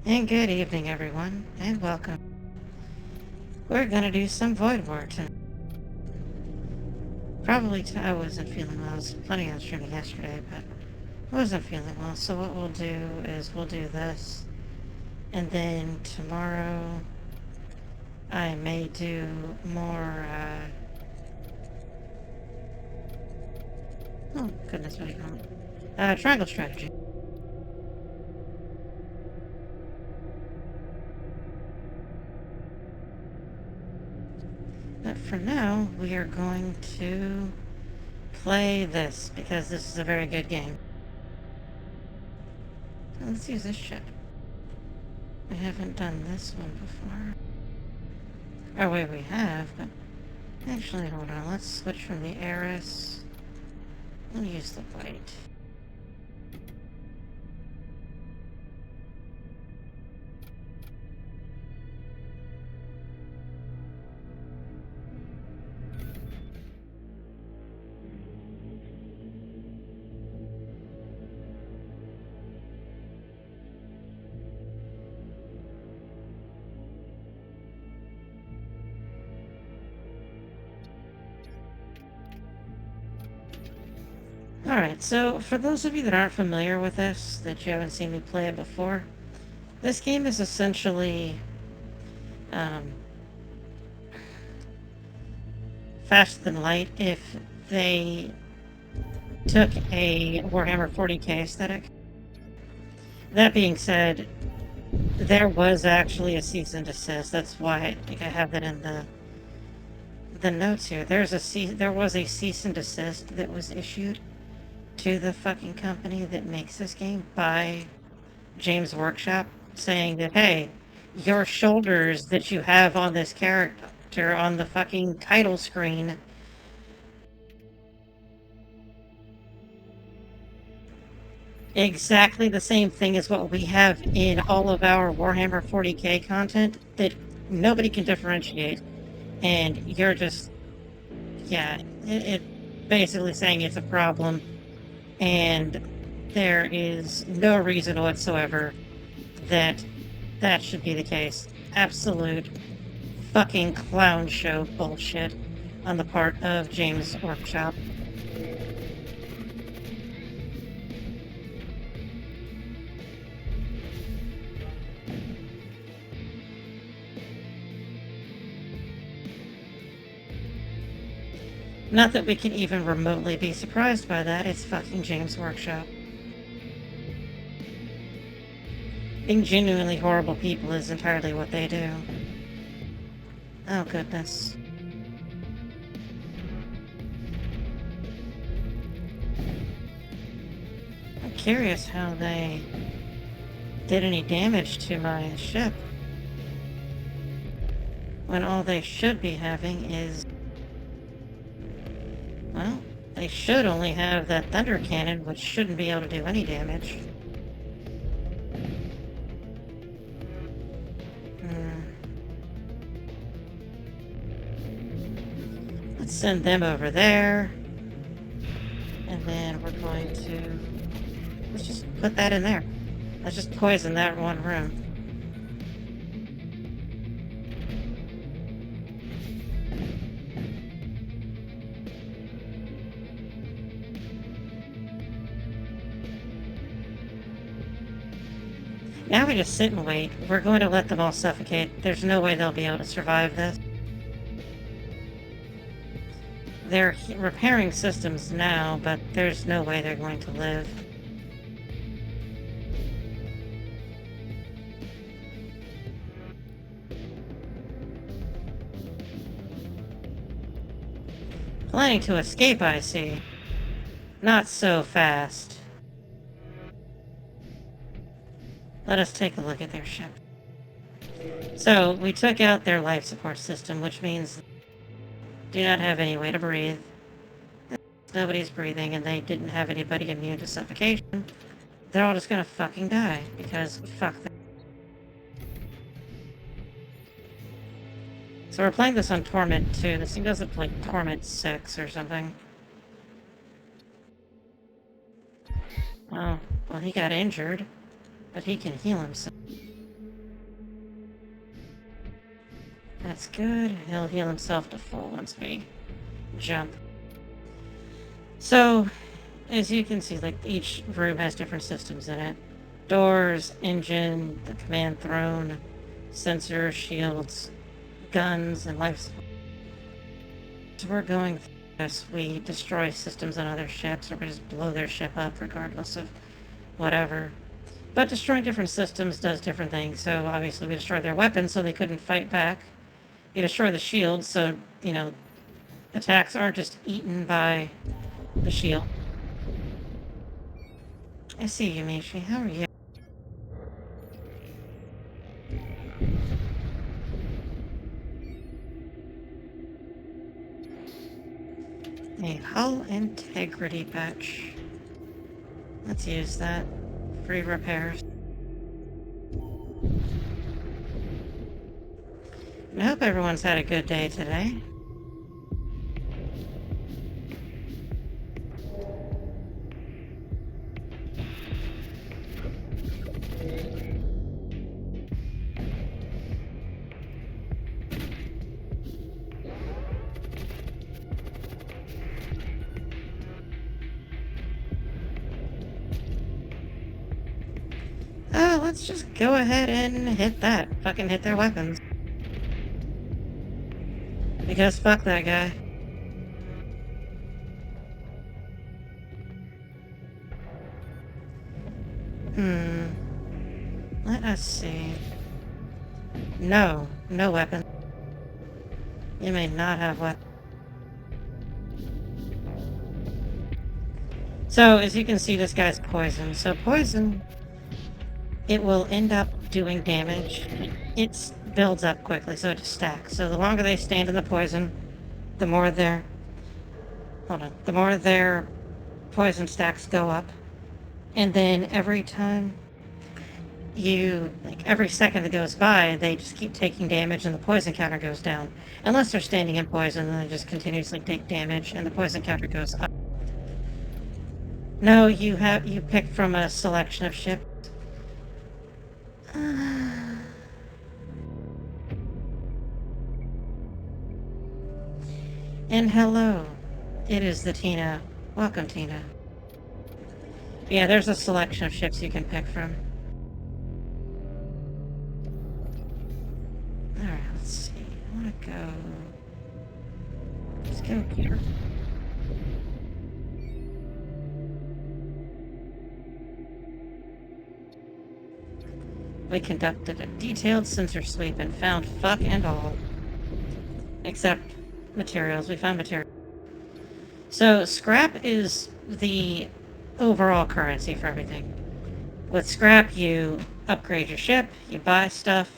And good evening, everyone, and welcome. We're gonna do some Void War tonight. I wasn't feeling well. I was planning on streaming yesterday, but I wasn't feeling well. So what we'll do is we'll do this, and then tomorrow I may do more. Oh goodness, what do you call it? Triangle strategy. But for now, we are going to play this because this is a very good game. Let's use this ship. We haven't done this one before. Oh wait, we have, but actually, hold on. Let's switch from the Eris. Let me use the white. Alright, so for those of you that aren't familiar with this, that you haven't seen me play it before, this game is essentially faster than light if they took a Warhammer 40k aesthetic. That being said, there was actually a cease and desist. That's why I think I have that in the notes here. There was a cease and desist that was issued to the fucking company that makes this game by James Workshop, saying that, hey, your shoulders that you have on this character on the fucking title screen exactly the same thing as what we have in all of our Warhammer 40k content that nobody can differentiate. And you're just, yeah, it basically saying it's a problem. And there is no reason whatsoever that that should be the case. Absolute fucking clown show bullshit on the part of James Workshop. Not that we can even remotely be surprised by that, it's fucking James Workshop. Being genuinely horrible people is entirely what they do. Oh goodness. I'm curious how they did any damage to my ship, when all they should be having is... well, they should only have that thunder cannon, which shouldn't be able to do any damage. Let's send them over there. And then we're going to... let's just put that in there. Let's just poison that one room. Now we just sit and wait. We're going to let them all suffocate. There's no way they'll be able to survive this. They're repairing systems now, but there's no way they're going to live. Planning to escape, I see. Not so fast. Let us take a look at their ship. So, we took out their life support system, which means do not have any way to breathe. Nobody's breathing, and they didn't have anybody immune to suffocation. They're all just gonna fucking die, because fuck them. So we're playing this on Torment 2. This thing doesn't play Torment 6 or something. Oh, well, he got injured, but he can heal himself. That's good. He'll heal himself to full once we jump. So, as you can see, like, each room has different systems in it. Doors, engine, the command throne, sensors, shields, guns, and life support. So we're going through this. We destroy systems on other ships, or we just blow their ship up regardless of whatever. But destroying different systems does different things. So obviously we destroyed their weapons so they couldn't fight back. You destroy the shields so, attacks aren't just eaten by the shield. I see you, Mishi. How are you? A hull integrity patch. Let's use that. Free repairs. I hope everyone's had a good day today. Oh, let's just go ahead and hit that. Fucking hit their weapons. Because fuck that guy. Let us see. No weapon. You may not have weapon. So, as you can see, this guy's poisoned. So poison, it will end up doing damage. It builds up quickly, so it just stacks. So the longer they stand in the poison, the more their poison stacks go up. And then every time every second that goes by, they just keep taking damage and the poison counter goes down. Unless they're standing in poison, then they just continuously take damage and the poison counter goes up. No, you pick from a selection of ships. And hello, it is the Tina. Welcome, Tina. Yeah, there's a selection of ships you can pick from. Alright, let's see. I want to go... Let's go here. We conducted a detailed sensor sweep and found fuck and all. Except materials. We found materials. So, scrap is the overall currency for everything. With scrap, you upgrade your ship, you buy stuff,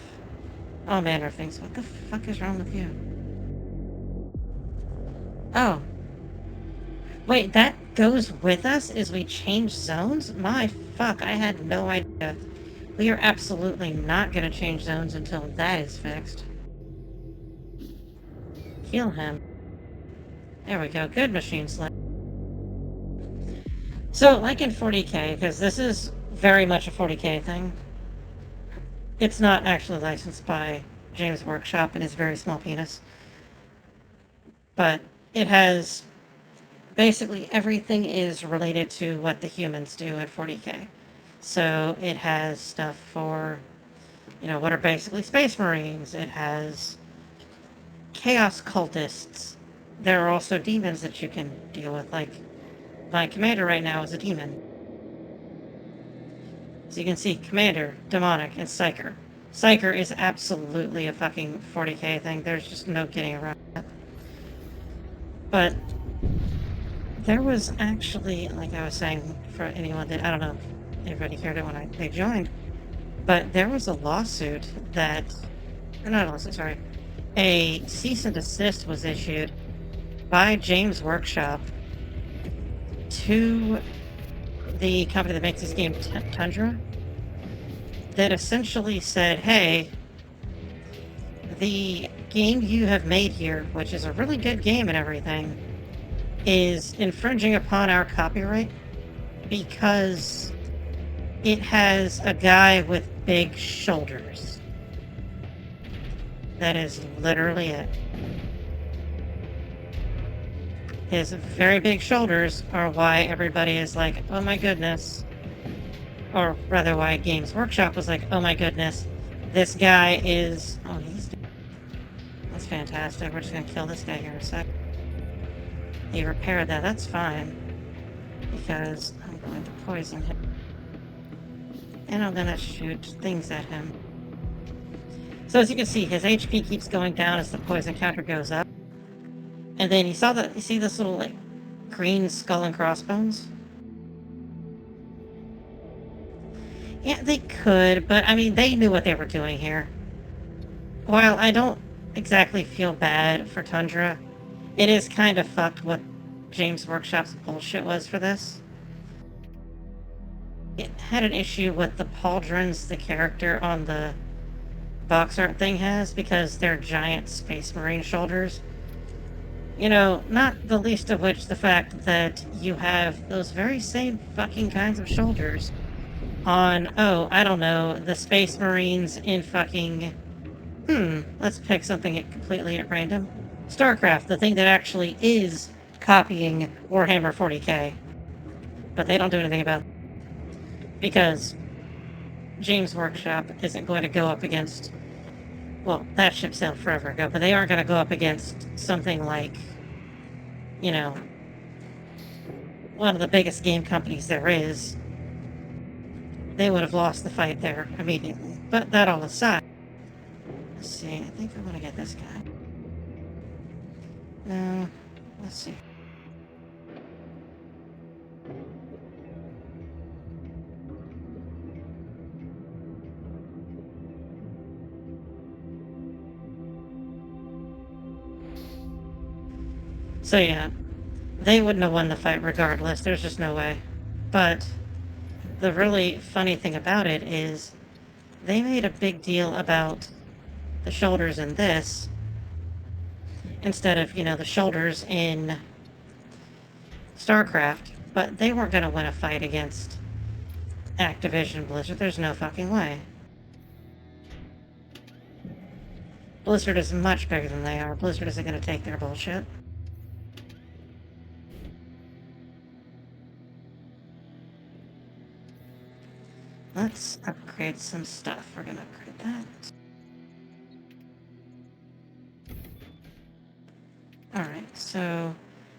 all manner of things. What the fuck is wrong with you? Oh. Wait, that goes with us as we change zones? My fuck, I had no idea. We are absolutely not going to change zones until that is fixed. Heal him. There we go. Good machine select. So, like in 40k, because this is very much a 40k thing, it's not actually licensed by James Workshop and his very small penis. But it has... Basically, everything is related to what the humans do at 40k. So, it has stuff for, what are basically Space Marines. It has Chaos Cultists. There are also demons that you can deal with, like, my commander right now is a demon. So you can see Commander, Demonic, and Psyker. Psyker is absolutely a fucking 40k thing. There's just no getting around that. But there was actually, like I was saying, for anyone that, I don't know if everybody heard it when they joined, but there was a lawsuit that, not a lawsuit, sorry, a cease and desist was issued by James Workshop to the company that makes this game, Tundra, that essentially said, hey, the game you have made here, which is a really good game and everything, is infringing upon our copyright because it has a guy with big shoulders. That is literally it. His very big shoulders are why everybody is like, oh my goodness. Or rather, why Games Workshop was like, oh my goodness, this guy is... Oh, he's... That's fantastic. We're just gonna kill this guy here in a sec. He repaired that. That's fine. Because I'm going to poison him. And I'm gonna shoot things at him. So as you can see, his HP keeps going down as the poison counter goes up. And then you see this little, like, green skull and crossbones? Yeah, they could, but I mean, they knew what they were doing here. While I don't exactly feel bad for Tundra, it is kind of fucked what James Workshop's bullshit was for this. It had an issue with the pauldrons the character on the box art thing has, because they're giant Space Marine shoulders. You know, not the least of which the fact that you have those very same fucking kinds of shoulders on, oh, I don't know, the Space Marines in fucking... let's pick something completely at random. StarCraft, the thing that actually is copying Warhammer 40k. But they don't do anything about it. Because James Workshop isn't going to go up against... Well, that ship sailed forever ago, but they aren't going to go up against something like, you know, one of the biggest game companies there is. They would have lost the fight there immediately. But that all aside, let's see, I think I want to get this guy. No, let's see. So yeah, they wouldn't have won the fight regardless, there's just no way. But the really funny thing about it is they made a big deal about the shoulders in this instead of, you know, the shoulders in StarCraft, but they weren't going to win a fight against Activision Blizzard. There's no fucking way. Blizzard is much bigger than they are. Blizzard isn't going to take their bullshit. Let's upgrade some stuff. We're going to upgrade that. Alright, so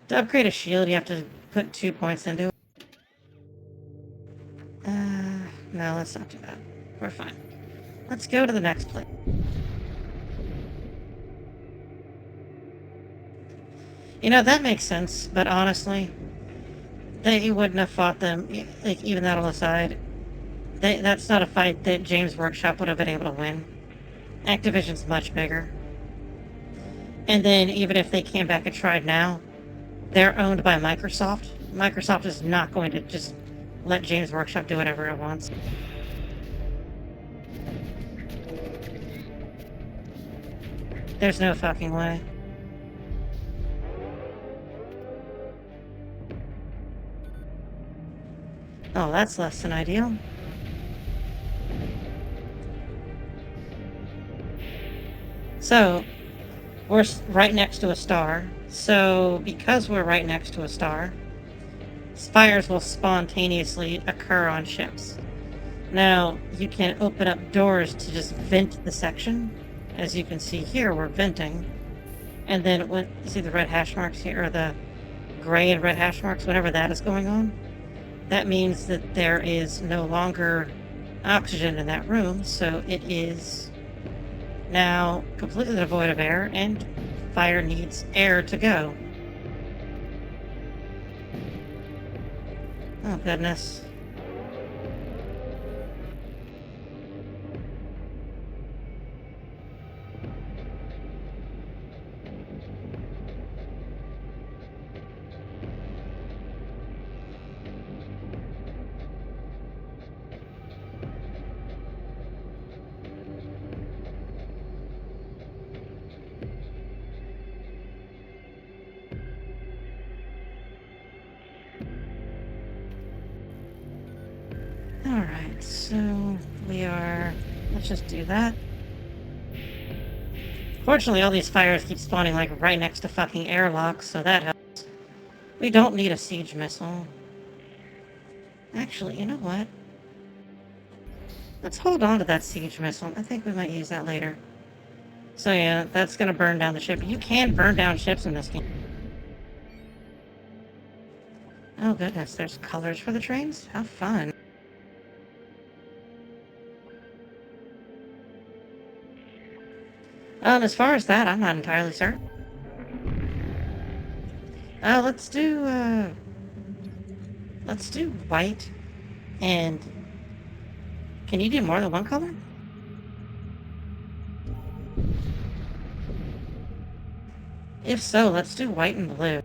to upgrade a shield, you have to put 2 points into it. No, let's not do that. We're fine. Let's go to the next place. You know, that makes sense, but honestly, they wouldn't have fought them, like, even that on the side. That's not a fight that James Workshop would have been able to win. Activision's much bigger. And then, even if they came back and tried now, they're owned by Microsoft. Microsoft is not going to just let James Workshop do whatever it wants. There's no fucking way. Oh, that's less than ideal. So, we're right next to a star. So, because we're right next to a star, spires will spontaneously occur on ships. Now, you can open up doors to just vent the section. As you can see here, we're venting. And then, when you see the red hash marks here, or the gray and red hash marks, whenever that is going on, that means that there is no longer oxygen in that room, so it is now completely devoid of air, and fire needs air to go. Oh, goodness. Alright, so we are... Let's just do that. Fortunately, all these fires keep spawning like right next to fucking airlocks, so that helps. We don't need a siege missile. Actually, you know what? Let's hold on to that siege missile. I think we might use that later. So yeah, that's gonna burn down the ship. You can burn down ships in this game. Oh goodness, there's colors for the trains? How fun. As far as that, I'm not entirely certain. Let's do white, and can you do more than one color? If so, let's do white and blue.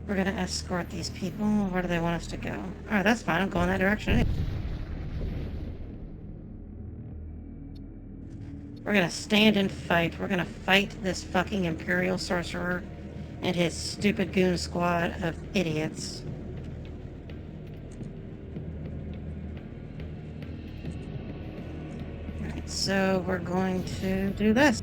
We're gonna escort these people. Where do they want us to go? Alright, that's fine. I'm going that direction. We're gonna stand and fight. We're gonna fight this fucking Imperial Sorcerer and his stupid goon squad of idiots. Alright, so we're going to do this.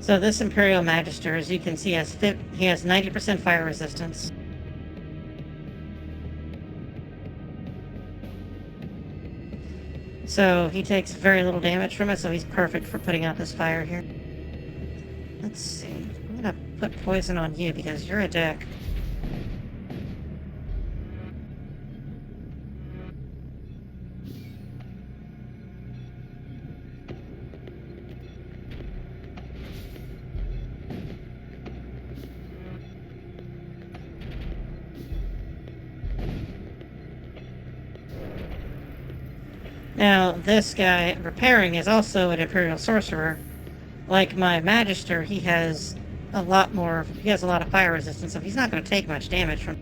So this Imperial Magister, as you can see, he has 90% fire resistance. So he takes very little damage from it, so he's perfect for putting out this fire here. Let's see. I'm gonna put poison on you because you're a dick. Now, this guy repairing is also an Imperial Sorcerer. Like my Magister, he has a lot of fire resistance, so he's not going to take much damage from it.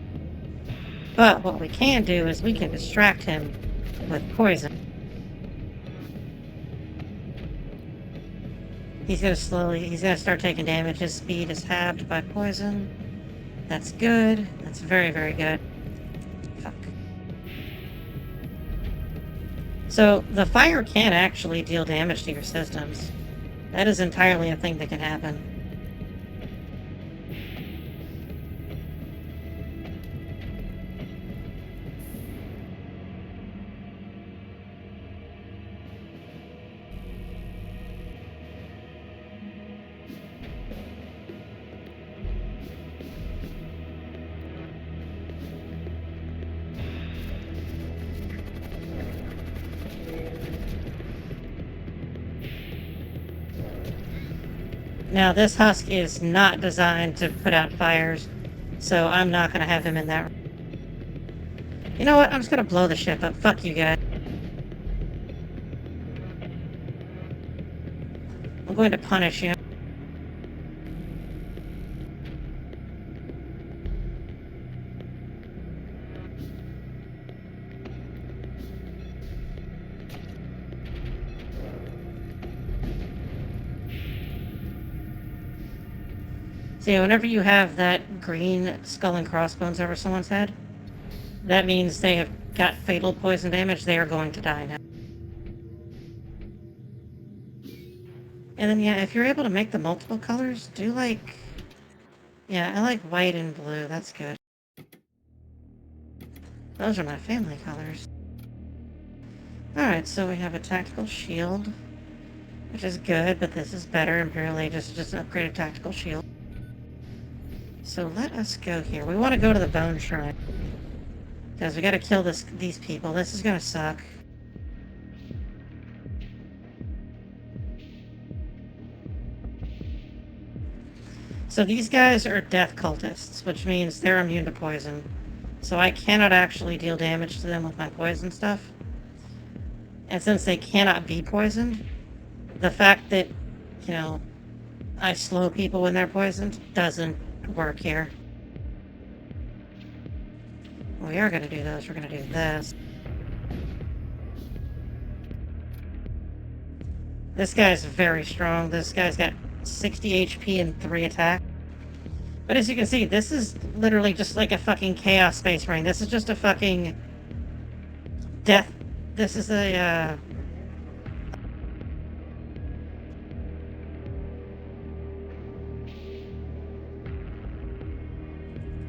But what we can do is we can distract him with poison. He's going to start taking damage. His speed is halved by poison. That's good. That's very, very good. Fuck. So, the fire can actually deal damage to your systems. That is entirely a thing that can happen. Now, this husk is not designed to put out fires, so I'm not going to have him in that. You know what? I'm just going to blow the ship up. Fuck you guys. I'm going to punish you. See, whenever you have that green skull and crossbones over someone's head, that means they have got fatal poison damage. They are going to die now. And then, yeah, if you're able to make the multiple colors, do like... Yeah, I like white and blue. That's good. Those are my family colors. Alright, so we have a tactical shield, which is good, but this is better. Imperial Aegis is just an upgraded tactical shield. So let us go here. We want to go to the Bone Shrine. Because we gotta kill these people. This is gonna suck. So these guys are death cultists, which means they're immune to poison. So I cannot actually deal damage to them with my poison stuff. And since they cannot be poisoned, the fact that, you know, I slow people when they're poisoned doesn't work here. We are going to do those. We're going to do this. This guy's very strong. This guy's got 60 HP and 3 attack. But as you can see, this is literally just like a fucking Chaos Space Marine. This is just a fucking death. This is a,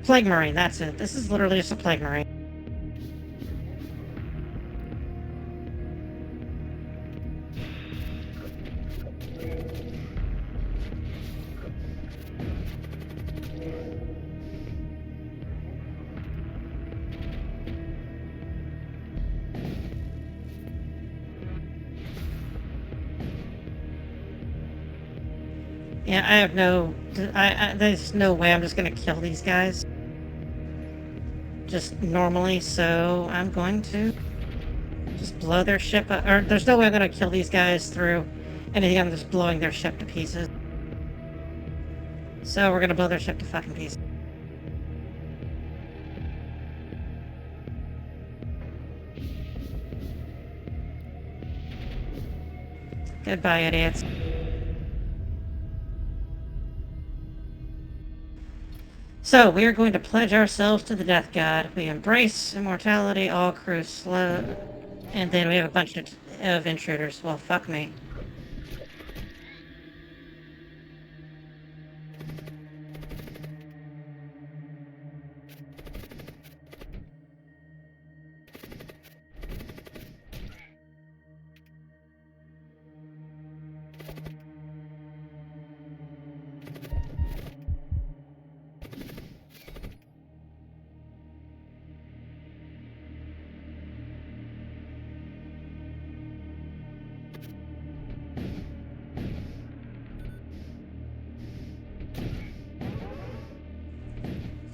Plague Marine, that's it. This is literally just a Plague Marine. Yeah, I have no... there's no way I'm just gonna kill these guys. Just normally, so I'm going to just blow their ship up. Or there's no way I'm gonna kill these guys through anything. I'm just blowing their ship to pieces. So we're gonna blow their ship to fucking pieces. Goodbye, idiots. So, we are going to pledge ourselves to the Death God. We embrace immortality, all crews slow, and then we have a bunch of intruders. Well, fuck me.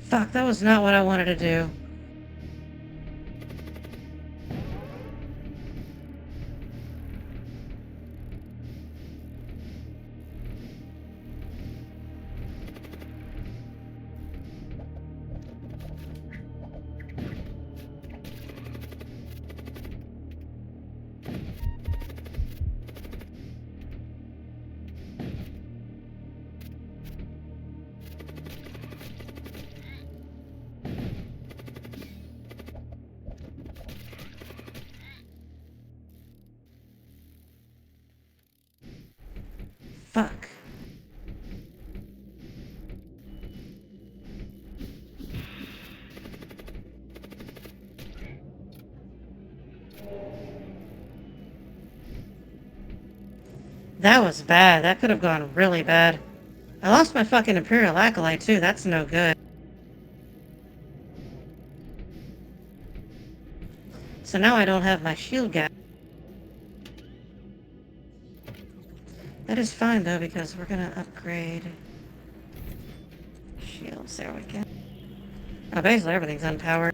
Fuck, that was not what I wanted to do. Fuck. That was bad. That could have gone really bad. I lost my fucking Imperial Acolyte too. That's no good. So now I don't have my shield guy. That is fine though, because we're gonna upgrade shields. There we go. Oh, basically everything's unpowered.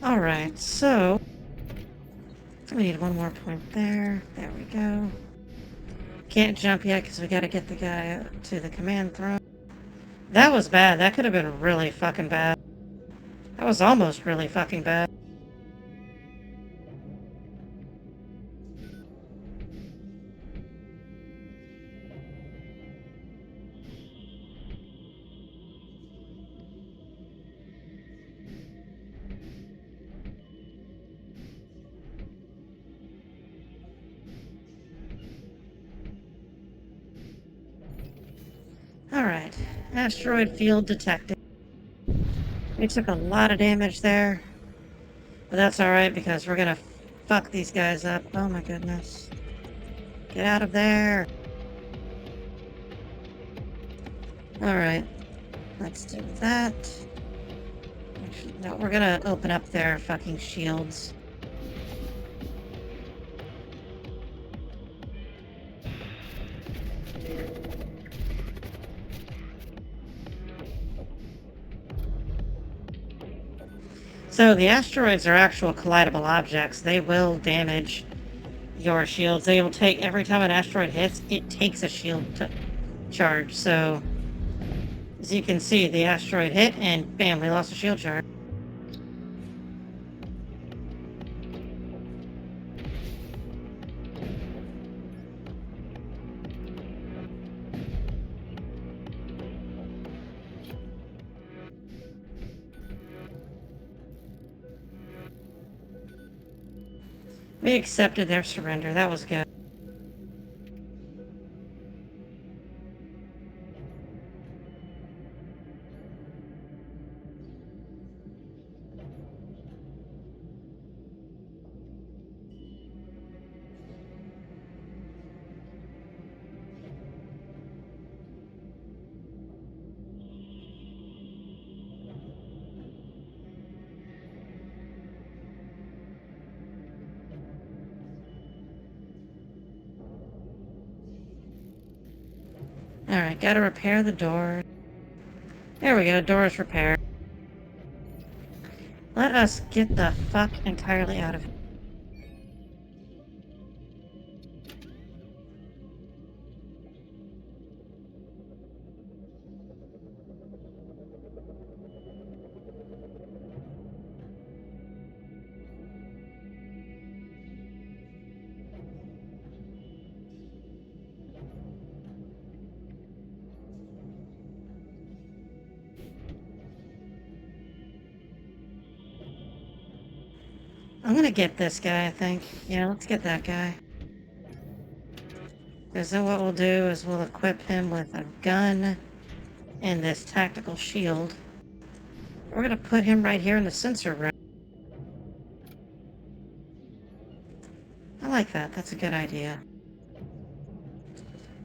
Alright, so we need one more point there. There we go. Can't jump yet because we gotta get the guy to the command throne. That was bad. That could have been really fucking bad. That was almost really fucking bad. Alright, asteroid field detected. We took a lot of damage there, but that's alright because we're gonna fuck these guys up. Oh my goodness. Get out of there! Alright, let's do that. Actually, no, we're gonna open up their fucking shields. So the asteroids are actual collidable objects. They will damage your shields. They will take, every time an asteroid hits, it takes a shield charge. So, as you can see, the asteroid hit and bam, we lost a shield charge. We accepted their surrender. That was good. Alright, gotta repair the door. There we go, door is repaired. Let us get the fuck entirely out of here. I'm gonna get this guy, I think. Yeah, let's get that guy. Because then what we'll do is we'll equip him with a gun and this tactical shield. We're gonna put him right here in the sensor room. I like that. That's a good idea.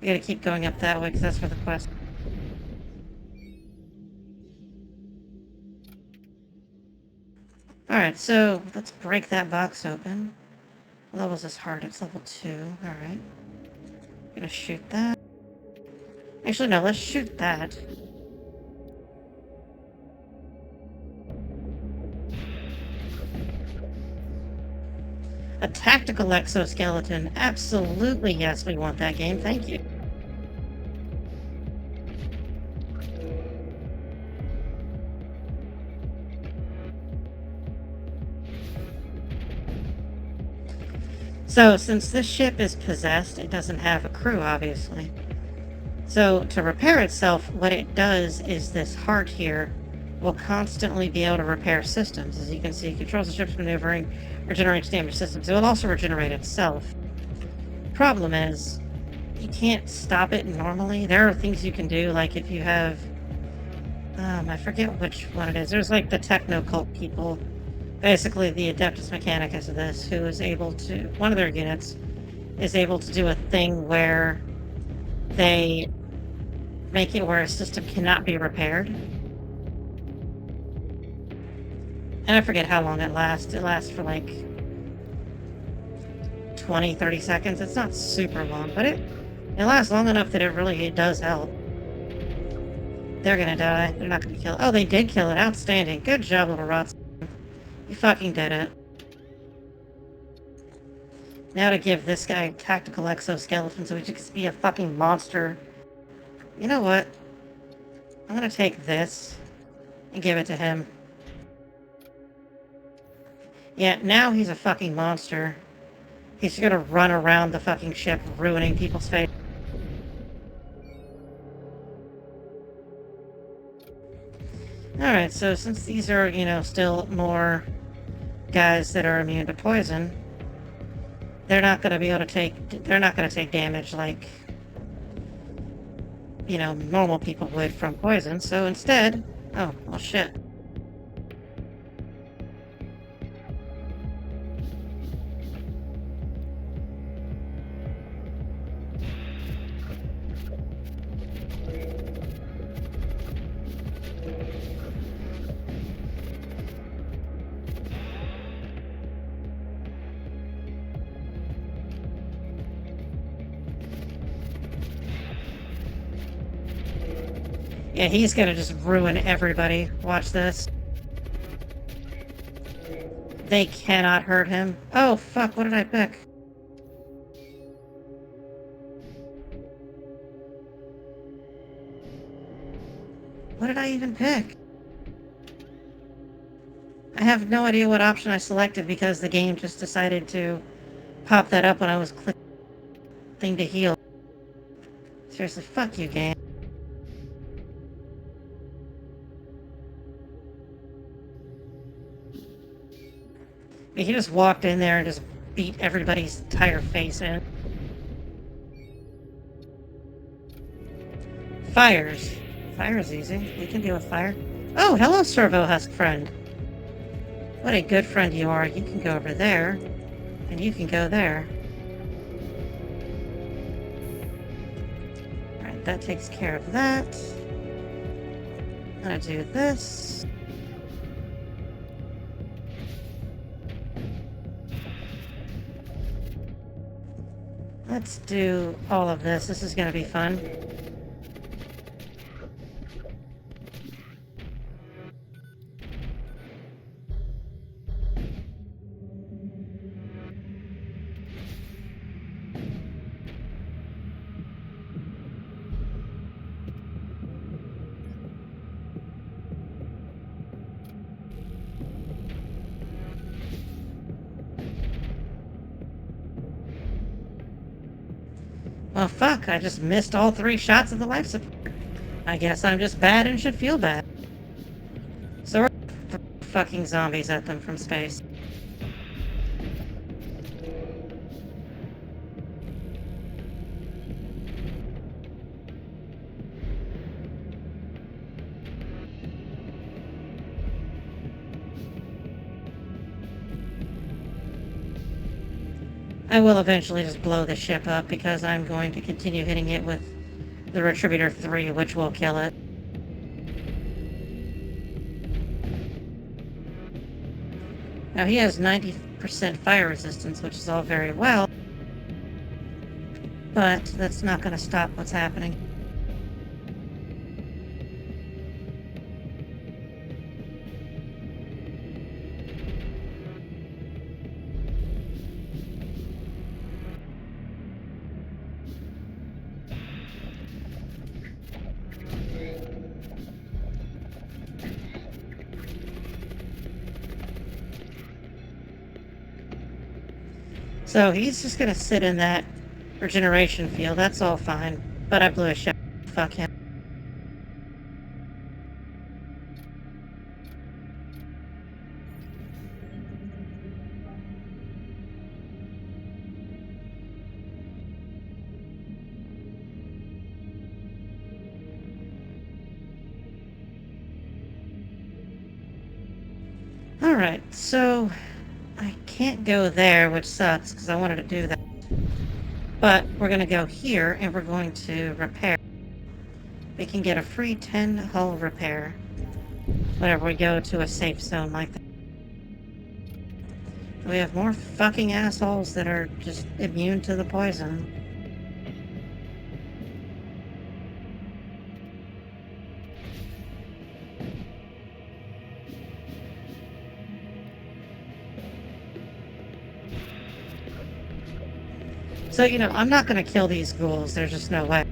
We gotta keep going up that way because that's where the quest... Alright, so let's break that box open. What level is this hard? It's level 2. Alright. Gonna shoot that. Actually, no, let's shoot that. A tactical exoskeleton. Absolutely, yes, we want that game. Thank you. So, since this ship is possessed, it doesn't have a crew, obviously. So, to repair itself, what it does is this heart here will constantly be able to repair systems. As you can see, it controls the ship's maneuvering, regenerates damaged systems. It will also regenerate itself. Problem is, you can't stop it normally. There are things you can do, like if you have... I forget which one it is. There's like the techno-cult people. Basically, the Adeptus Mechanicus of this, who is able to... One of their units is able to do a thing where they make it where a system cannot be repaired. And I forget how long it lasts. It lasts for like 20, 30 seconds. It's not super long, but it lasts long enough that it does help. They're gonna die. They're not gonna be killed. Oh, they did kill it. Outstanding. Good job, little rots. You fucking did it. Now to give this guy tactical exoskeleton so he can be a fucking monster. You know what? I'm gonna take this and give it to him. Yeah, now he's a fucking monster. He's gonna run around the fucking ship ruining people's face. Alright, so since these are, you know, still more guys that are immune to poison, they're not gonna be able to take, they're not gonna take damage like, you know, normal people would from poison, so instead... Oh, well shit. Yeah, he's gonna just ruin everybody. Watch this. They cannot hurt him. Oh, fuck, what did I pick? What did I even pick? I have no idea what option I selected because the game just decided to pop that up when I was clicking to heal. Seriously, fuck you, game. He just walked in there and just beat everybody's entire face in. Fires. Fire is easy. We can deal with fire. Oh, hello, Servo Husk friend. What a good friend you are. You can go over there, and you can go there. Alright, that takes care of that. I'm gonna do this. Let's do all of this. This is gonna be fun. Well, fuck, I just missed all 3 shots of the life support. I guess I'm just bad and should feel bad. So we're fucking zombies at them from space. I will eventually just blow the ship up because I'm going to continue hitting it with the Retributor 3, which will kill it. Now he has 90% fire resistance, which is all very well, but that's not going to stop what's happening. So he's just gonna sit in that regeneration field, that's all fine. But I blew a shot. Fuck him. Alright, so I can't go there, which sucks, because I wanted to do that. But we're going to go here, and we're going to repair. We can get a free 10 hull repair whenever we go to a safe zone like that. We have more fucking assholes that are just immune to the poison. So, you know, I'm not going to kill these ghouls. There's just no way.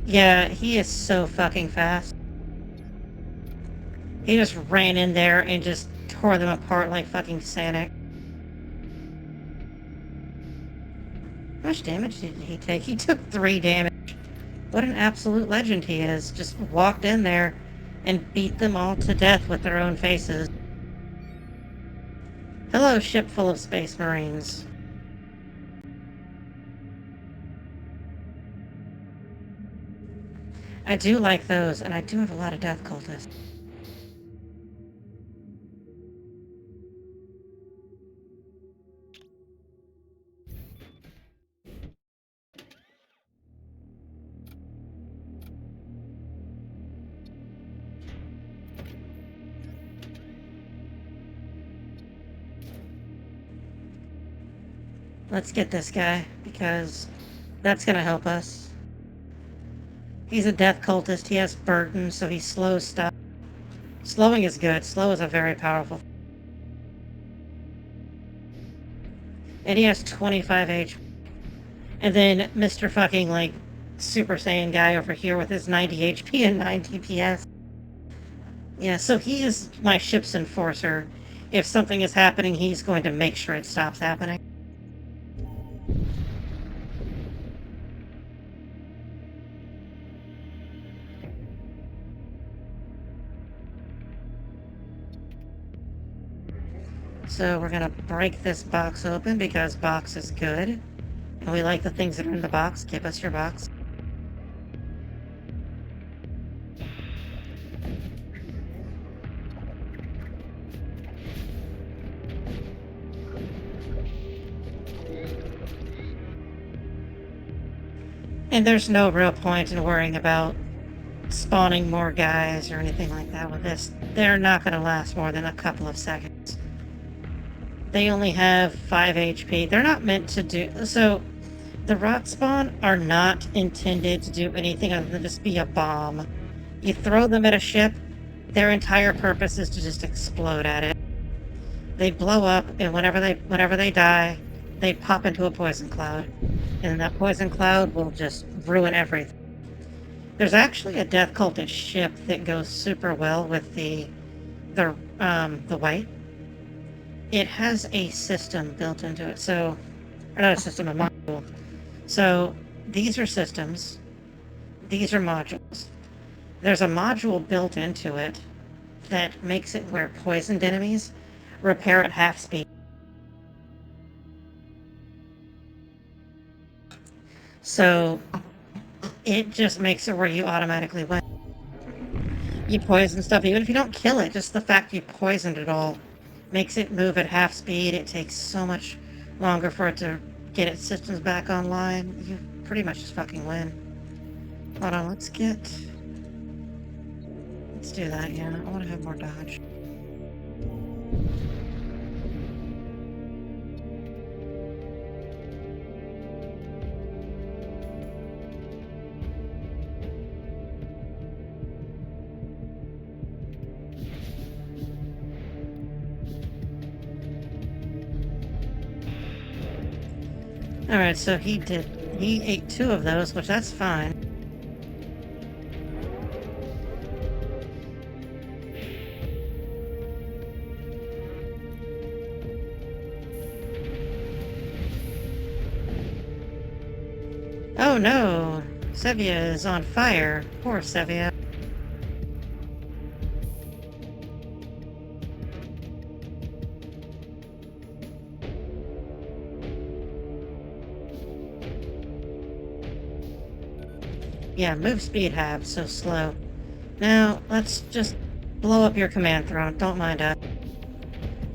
Yeah, he is so fucking fast. He just ran in there and just tore them apart like fucking Sonic. How much damage did he take? He took 3 damage. What an absolute legend he is. Just walked in there and beat them all to death with their own faces. Hello, ship full of space marines. I do like those, and I do have a lot of death cultists. Let's get this guy, because that's gonna help us. He's a death cultist, he has burden, so he slows stuff. Slowing is good. Slow is a very powerful. And he has 25 HP. And then Mr. fucking, like, Super Saiyan guy over here with his 90 HP and 9 DPS. Yeah, so he is my ship's enforcer. If something is happening, he's going to make sure it stops happening. So we're gonna break this box open because box is good. And we like the things that are in the box. Give us your box. And there's no real point in worrying about spawning more guys or anything like that with this. They're not going to last more than a couple of seconds. They only have 5 HP. They're not meant to do... So, the rock spawn are not intended to do anything other than just be a bomb. You throw them at a ship, their entire purpose is to just explode at it. They blow up, and whenever they die, they pop into a poison cloud. And that poison cloud will just ruin everything. There's actually a death cultist ship that goes super well with the white. It has a system built into it, so... Or not a system, a module. So, these are systems. These are modules. There's a module built into it that makes it where poisoned enemies repair at half speed. So, it just makes it where you automatically win. You poison stuff, even if you don't kill it, just the fact you poisoned it all makes it move at half speed. It takes so much longer for it to get its systems back online. You pretty much just fucking win. Hold on, let's do that, yeah. I want to have more dodge. Alright, so he ate 2 of those, which that's fine. Oh no! Sevia is on fire. Poor Sevia. Yeah, move speed half, so slow. Now, let's just blow up your command throne. Don't mind us.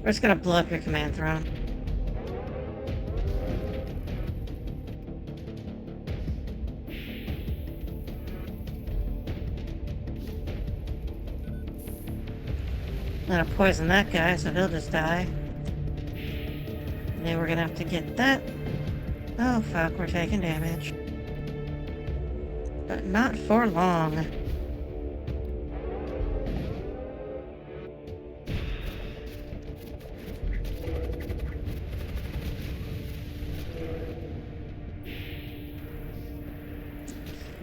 We're just gonna blow up your command throne. I'm gonna poison that guy, so he'll just die. And then we're gonna have to get that. Oh fuck, we're taking damage. But not for long.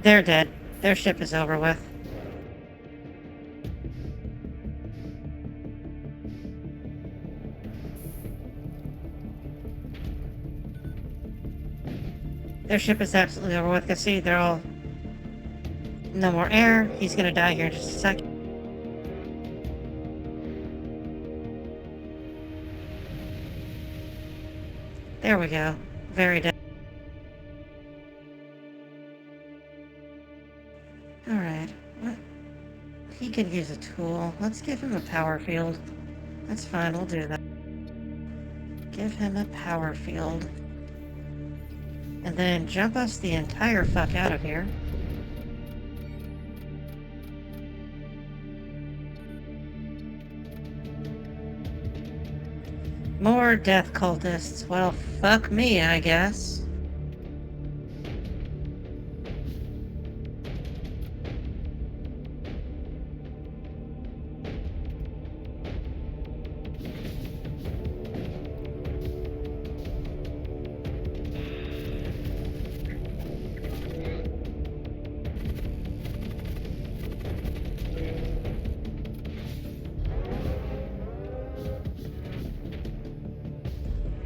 They're dead. Their ship is over with. Their ship is absolutely over with. Cause see, they're all... No more air. He's gonna die here in just a second. There we go. Very dead. Alright. He could use a tool. Let's give him a power field. That's fine, we'll do that. Give him a power field. And then jump us the entire fuck out of here. More death cultists. Well, fuck me, I guess.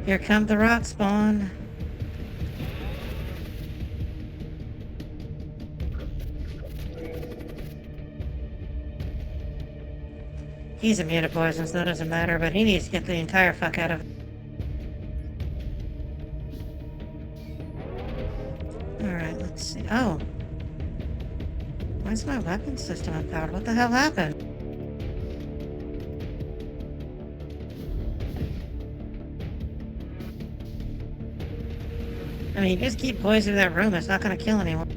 Here come the rot spawn. He's immune to poison, so that doesn't matter, but he needs to get the entire fuck out of it. Alright, let's see. Oh. Why's my weapon system unpowered? What the hell happened? I mean, you just keep poisoning that room, it's not gonna kill anyone.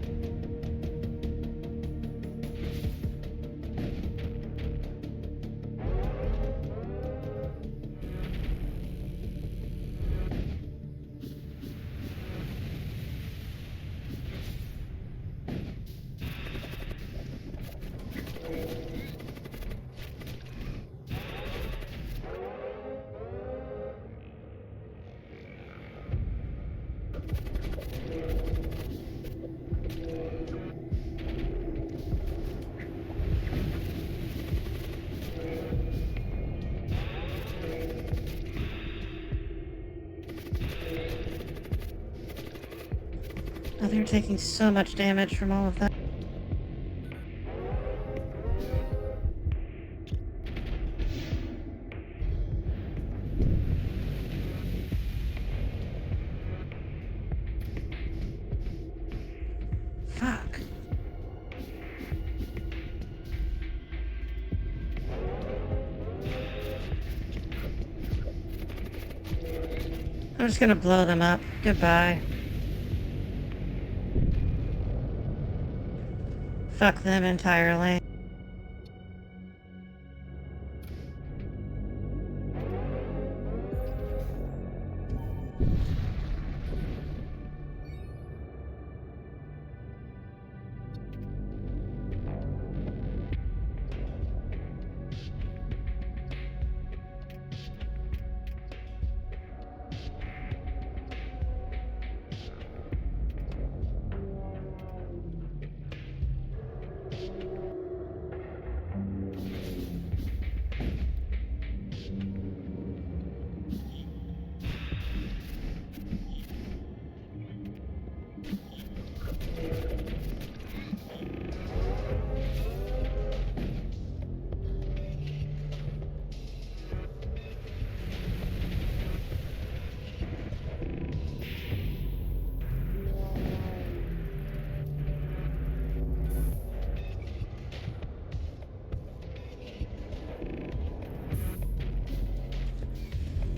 Oh, they're taking so much damage from all of that. Fuck. I'm just gonna blow them up. Goodbye. Fuck them entirely.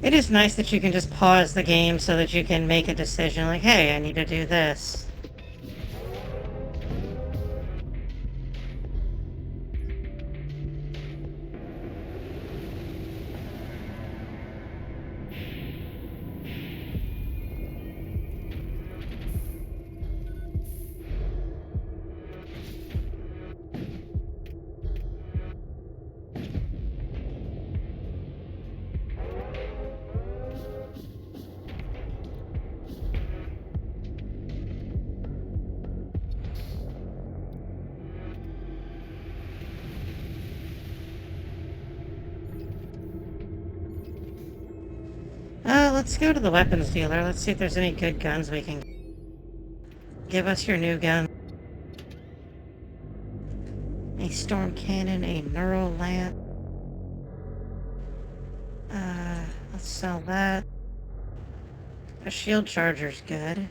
It is nice that you can just pause the game so that you can make a decision like, hey, I need to do this. Let's go to the weapons dealer. Let's see if there's any good guns we can... Give us your new gun. A storm cannon, a neural lamp. Let's sell that. A shield charger's good.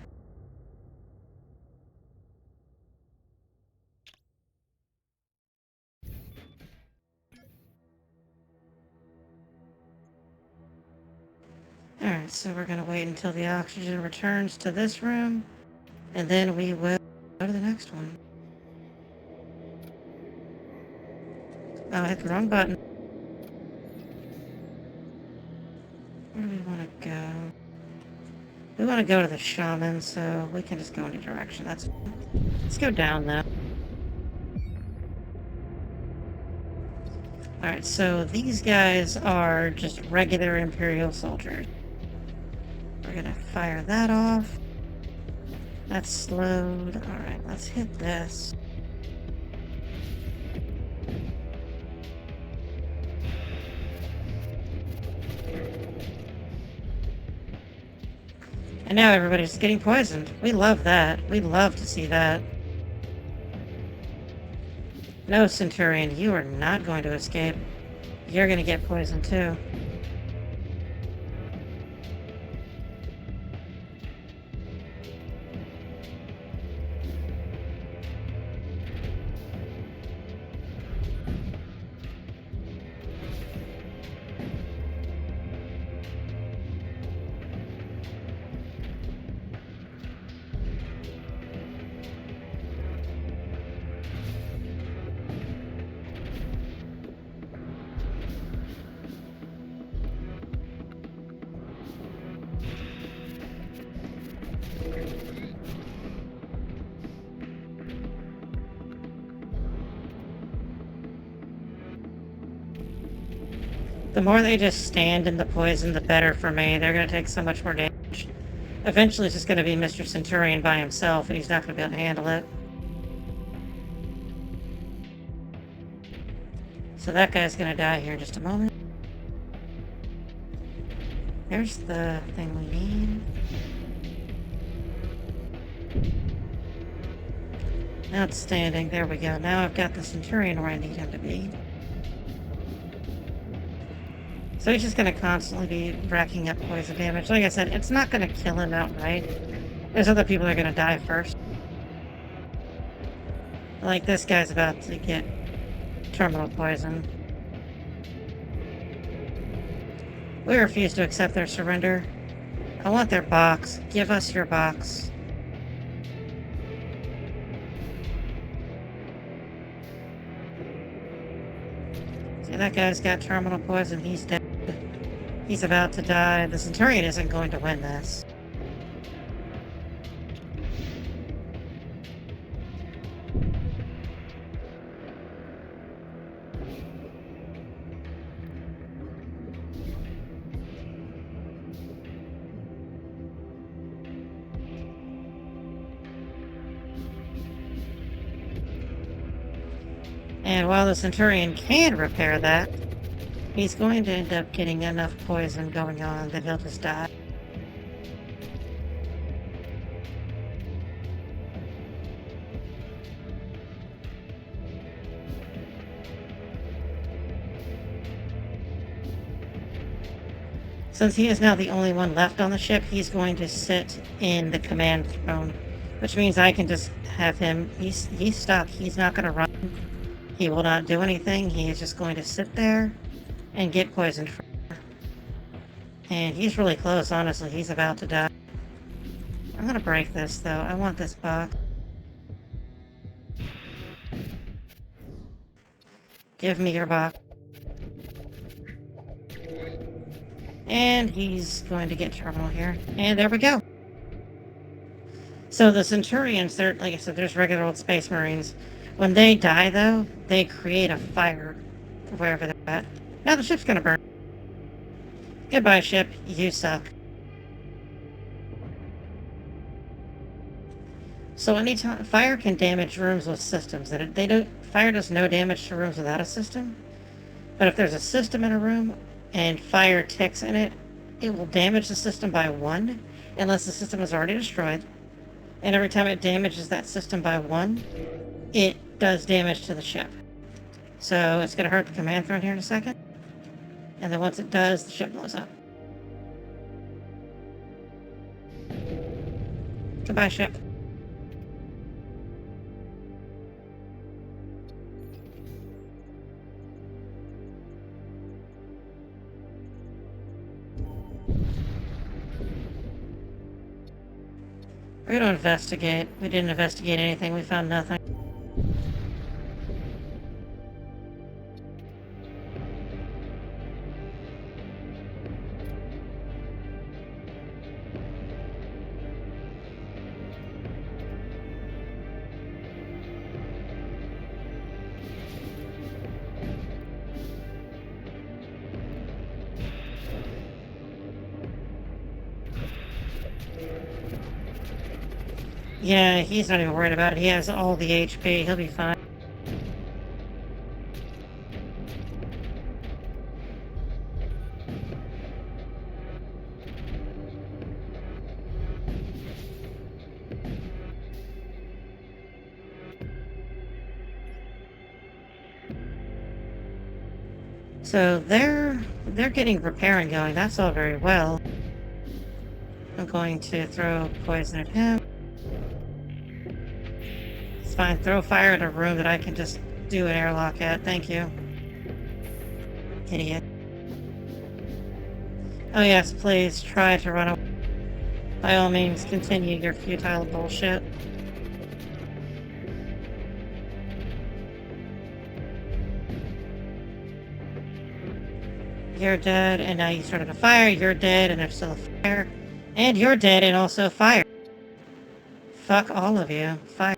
Alright, so we're gonna wait until the oxygen returns to this room, and then we will go to the next one. Oh, I hit the wrong button. Where do we want to go? We want to go to the shaman, so we can just go any direction. Let's go down, though. Alright, so these guys are just regular Imperial soldiers. We're gonna fire that off. That's slowed. Alright, let's hit this. And now everybody's getting poisoned. We love that. We love to see that. No, Centurion, you are not going to escape. You're going to get poisoned too. The more they just stand in the poison, the better for me. They're going to take so much more damage. Eventually, it's just going to be Mr. Centurion by himself, and he's not going to be able to handle it. So that guy's going to die here in just a moment. There's the thing we need. Outstanding. There we go. Now I've got the Centurion where I need him to be. So he's just going to constantly be racking up poison damage. Like I said, it's not going to kill him outright. There's other people that are going to die first. Like this guy's about to get terminal poison. We refuse to accept their surrender. I want their box. Give us your box. See, that guy's got terminal poison. He's dead. He's about to die. The Centurion isn't going to win this. And while the Centurion can repair that, he's going to end up getting enough poison going on that he'll just die. Since he is now the only one left on the ship, he's going to sit in the command throne, which means I can just have him. He's stuck. He's not going to run. He will not do anything. He is just going to sit there and get poisoned. And he's really close, honestly. He's about to die. I'm going to break this, though. I want this box. Give me your box. And he's going to get terminal here. And there we go. So the Centurions, they're, like I said, there's regular old Space Marines. When they die, though, they create a fire wherever they're at. Now the ship's gonna burn. Goodbye, ship. You suck. So anytime fire can damage rooms with systems, fire does no damage to rooms without a system. But if there's a system in a room and fire ticks in it, it will damage the system by 1, unless the system is already destroyed. And every time it damages that system by 1, it does damage to the ship. So it's going to hurt the command throne here in a second. And then once it does, the ship blows up. Goodbye, ship. We're going to investigate. We didn't investigate anything. We found nothing. Yeah, he's not even worried about it. He has all the HP. He'll be fine. So they're getting repairing going. That's all very well. I'm going to throw poison at him. It's fine. Throw fire at a room that I can just do an airlock at. Thank you. Idiot. Oh yes, please try to run away. By all means, continue your futile bullshit. You're dead, and now you started a fire. You're dead, and there's still a fire. And you're dead, and also fire. Fuck all of you. Fire.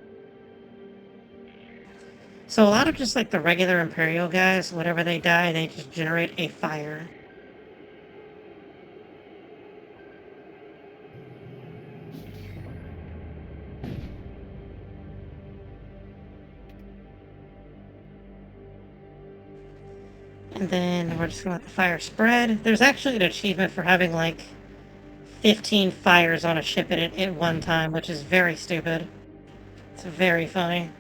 So a lot of just like the regular Imperial guys, whenever they die, they just generate a fire. And then we're just gonna let the fire spread. There's actually an achievement for having like 15 fires on a ship at one time, which is very stupid. It's very funny.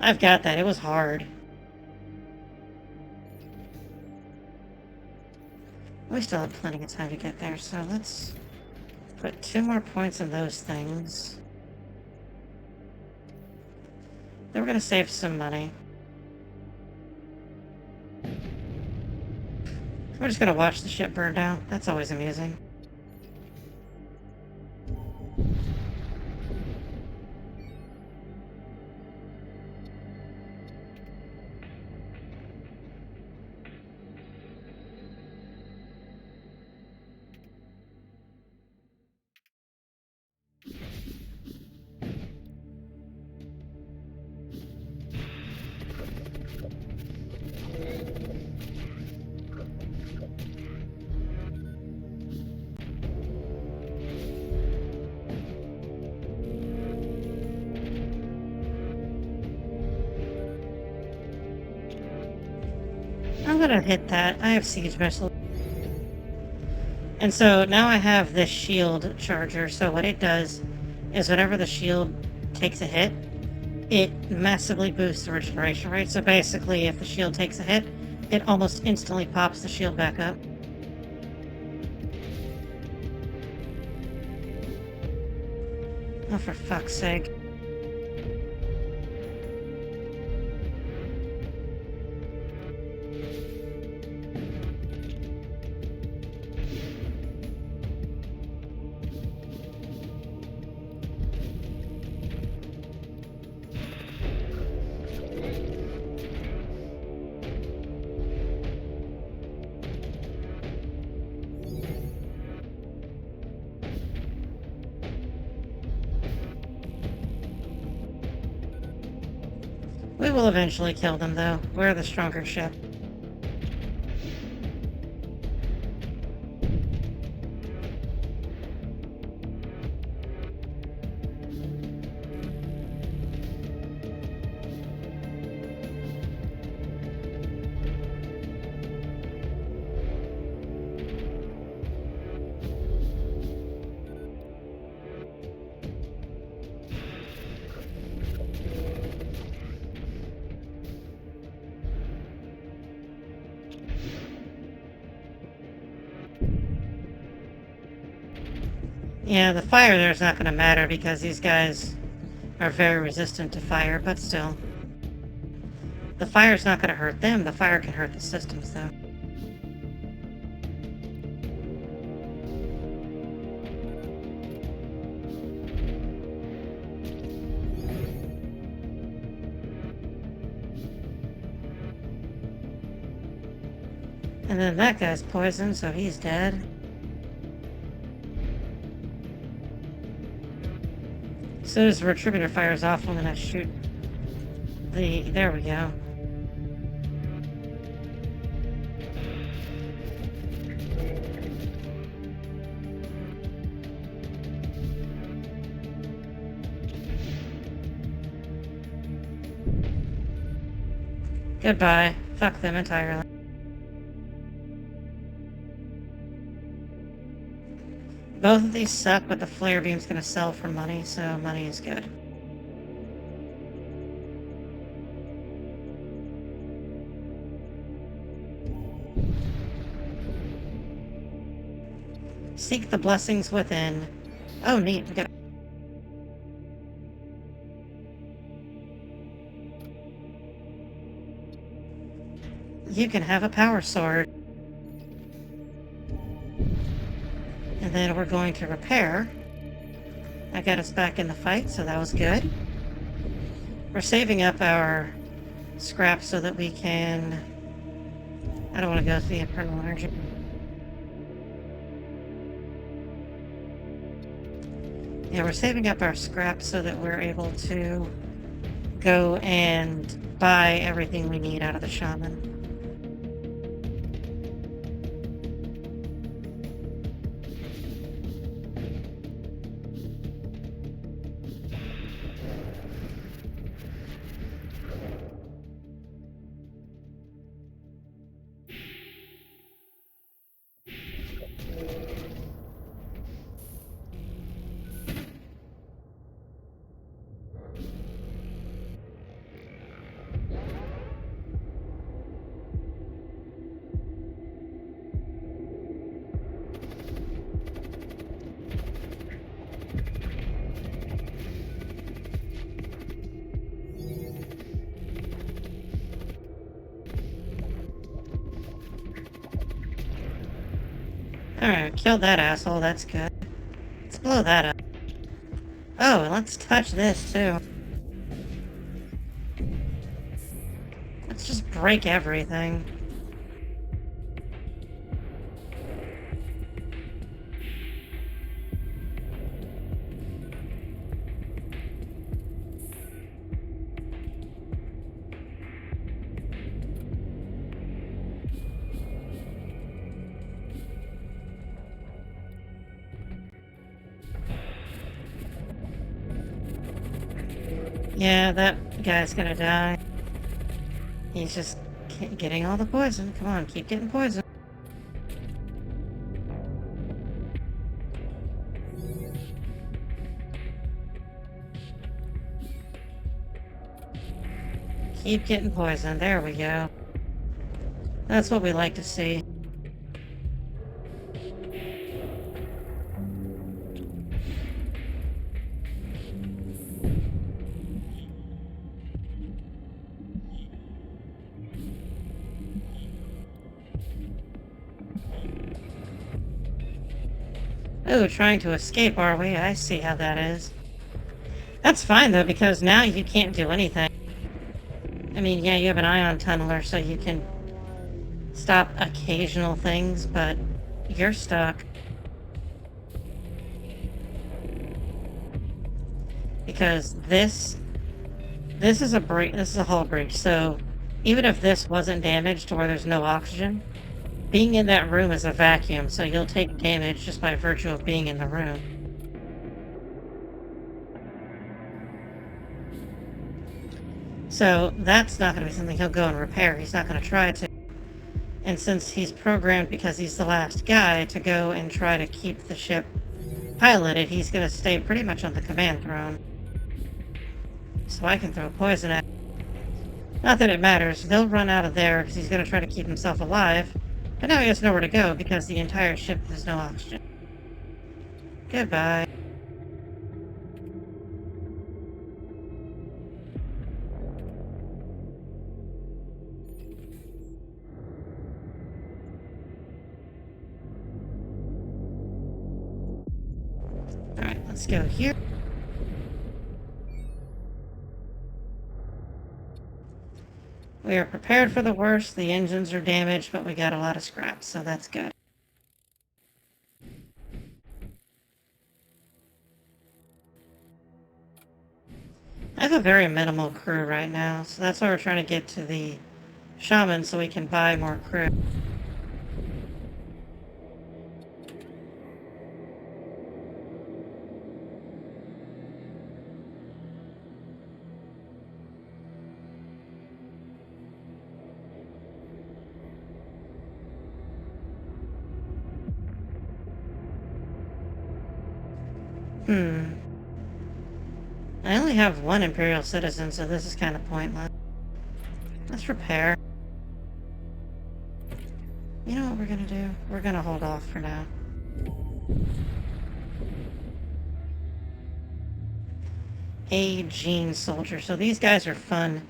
I've got that. It was hard. We still have plenty of time to get there, so let's put 2 more points in those things. Then we're gonna save some money. We're just gonna watch the ship burn down. That's always amusing. I'm gonna hit that. I have siege missiles. And so now I have this shield charger, so what it does is whenever the shield takes a hit, it massively boosts the regeneration rate. So basically, if the shield takes a hit, it almost instantly pops the shield back up. Oh, for fuck's sake. We will eventually kill them, though. We're the stronger ship. Yeah, the fire there is not going to matter because these guys are very resistant to fire, but still. The fire's not going to hurt them. The fire can hurt the systems, though. And then that guy's poisoned, so he's dead. As soon as the retributor fires off, I'm gonna shoot the... There we go. Goodbye. Fuck them entirely. Both of these suck, but the flare beam's gonna sell for money, so money is good. Seek the blessings within. Oh, neat. We got. You can have a power sword. And then we're going to repair. That got us back in the fight, so that was good. We're saving up our scrap so that we can... I don't want to go through the infernal energy. Yeah, we're saving up our scrap so that we're able to go and buy everything we need out of the shaman. Alright, killed that asshole, that's good. Let's blow that up. Oh, and let's touch this too. Let's just break everything. Yeah, that guy's gonna die. He's just getting all the poison. Come on, keep getting poison. Keep getting poison. There we go. That's what we like to see. Oh, trying to escape, are we? I see how that is. That's fine, though, because now you can't do anything. I mean, yeah, you have an ion tunneler, so you can stop occasional things, but you're stuck. Because this is a breach. This is a hull breach, so even if this wasn't damaged to where there's no oxygen, being in that room is a vacuum, so you'll take damage just by virtue of being in the room. So that's not going to be something he'll go and repair. He's not going to try to. And since he's programmed, because he's the last guy, to go and try to keep the ship piloted, he's going to stay pretty much on the command throne. So I can throw poison at him. Not that it matters. They'll run out of there because he's going to try to keep himself alive. But now he has nowhere to go because the entire ship has no oxygen. Goodbye. Alright, let's go here. We are prepared for the worst. The engines are damaged, but we got a lot of scraps, so that's good. I have a very minimal crew right now, so that's why we're trying to get to the shaman so we can buy more crew. I only have one Imperial citizen, so this is kind of pointless. Let's repair. You know what we're gonna do? We're gonna hold off for now. A gene soldier. So these guys are fun.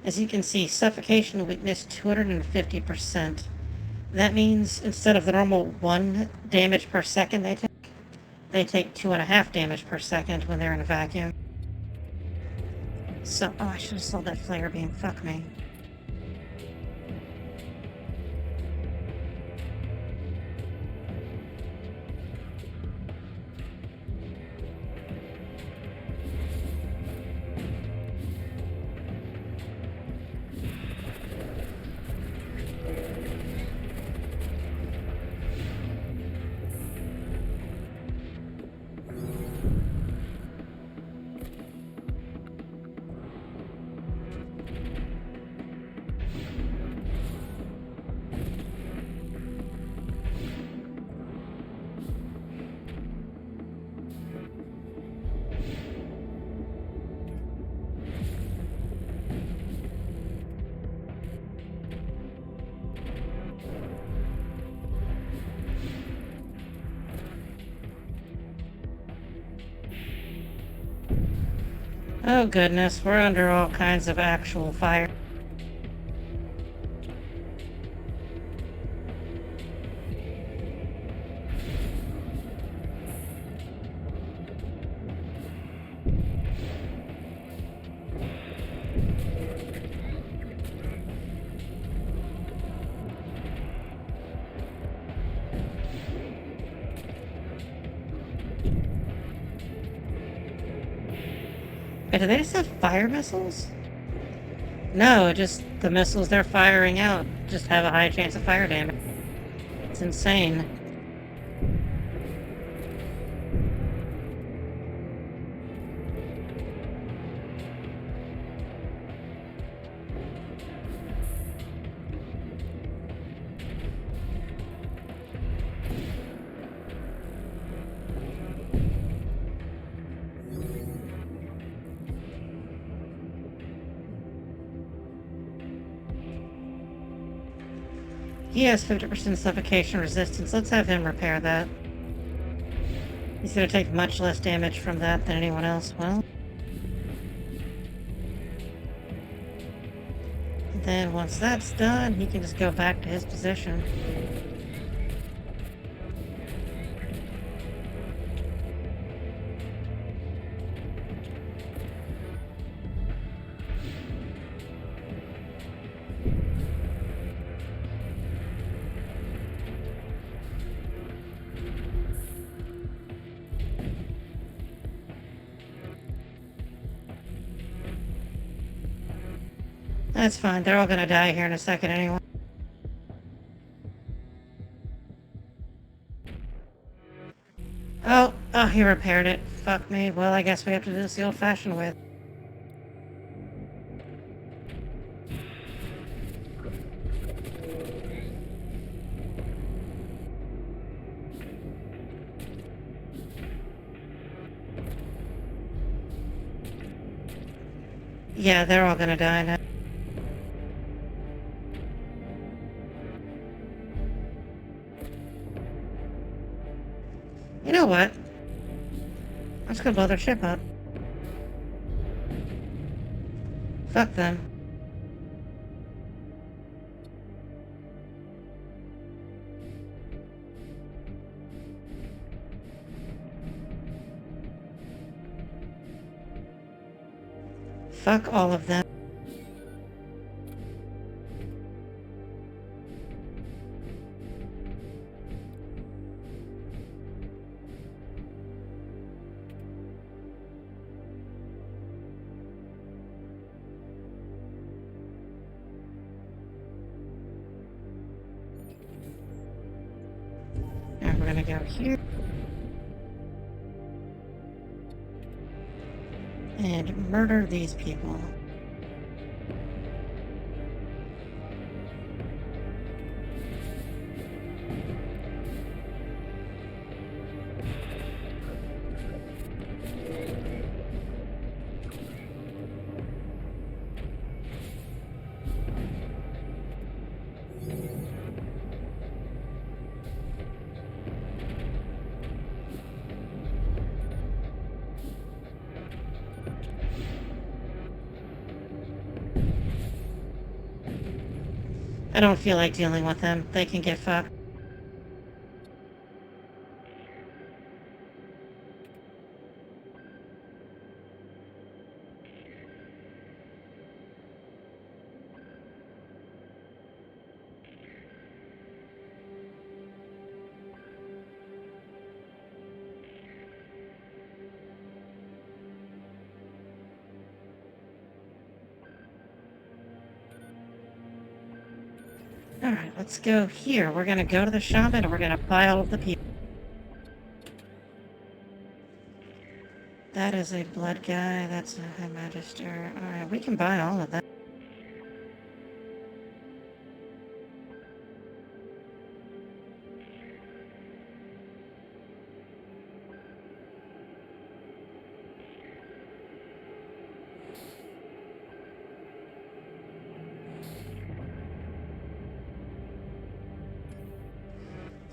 As you can see, suffocation weakness 250%. That means instead of the normal 1 damage per second they take 2.5 damage per second when they're in a vacuum. So, oh, I should have sold that flare beam. Fuck me. Oh goodness, we're under all kinds of actual fire. Wait, do they just have fire missiles? No, just the missiles they're firing out just have a high chance of fire damage. It's insane. He has 50% suffocation resistance. Let's have him repair that. He's gonna take much less damage from that than anyone else will. And then once that's done, he can just go back to his position. That's fine. They're all gonna die here in a second anyway. Oh, he repaired it. Fuck me. Well, I guess we have to do this the old-fashioned way. Yeah, they're all gonna die now. You know what? Let's go blow their ship up. Fuck them. Fuck all of them. And we're gonna go here. And murder these people. I don't feel like dealing with them. They can get fucked. Alright, let's go here. We're gonna go to the shaman and we're gonna buy all of the people. That is a blood guy. That's a high magister. Alright, we can buy all of that.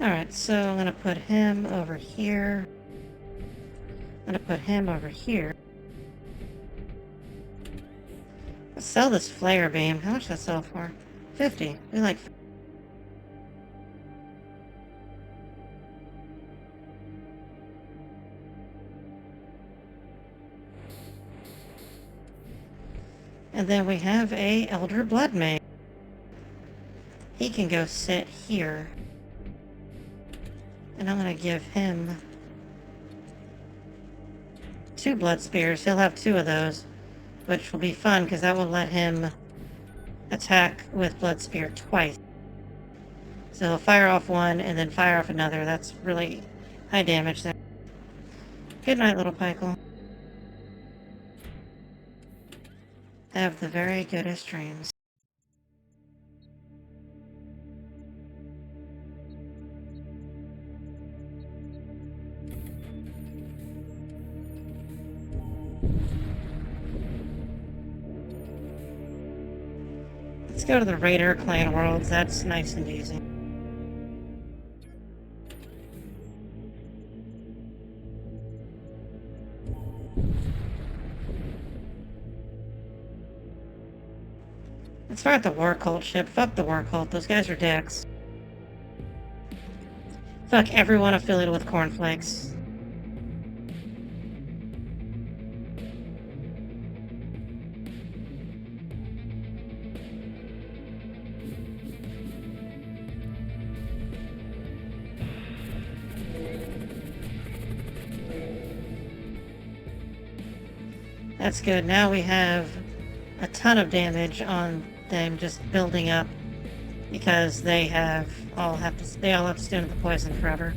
Alright, so I'm gonna put him over here. I'm gonna put him over here. Let's sell this flare beam. How much does that sell for? 50. We like. And then we have a Elder Blood Mage. He can go sit here. And I'm gonna give him 2 blood spears. He'll have 2 of those, which will be fun because that will let him attack with blood spear twice. So he'll fire off one and then fire off another. That's really high damage there. Good night, little Pykel. Have the very goodest dreams. Let's go to the Raider Clan Worlds. That's nice and easy. Let's start the War Cult ship. Fuck the War Cult. Those guys are dicks. Fuck everyone affiliated with Cornflakes. That's good. Now we have a ton of damage on them just building up because they all have to stand the poison forever.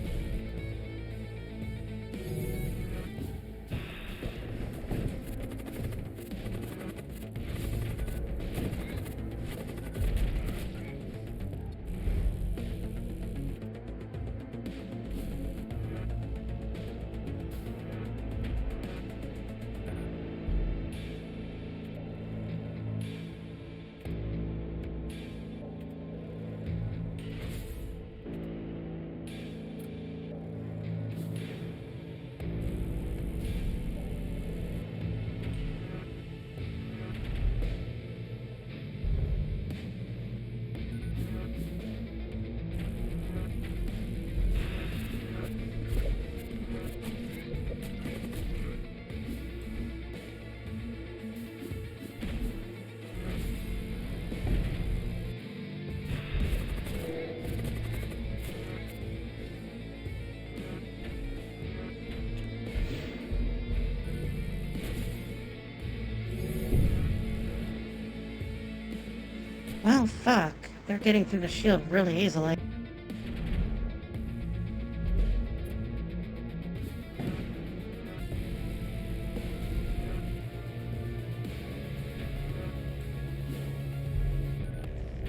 Well, fuck. They're getting through the shield really easily.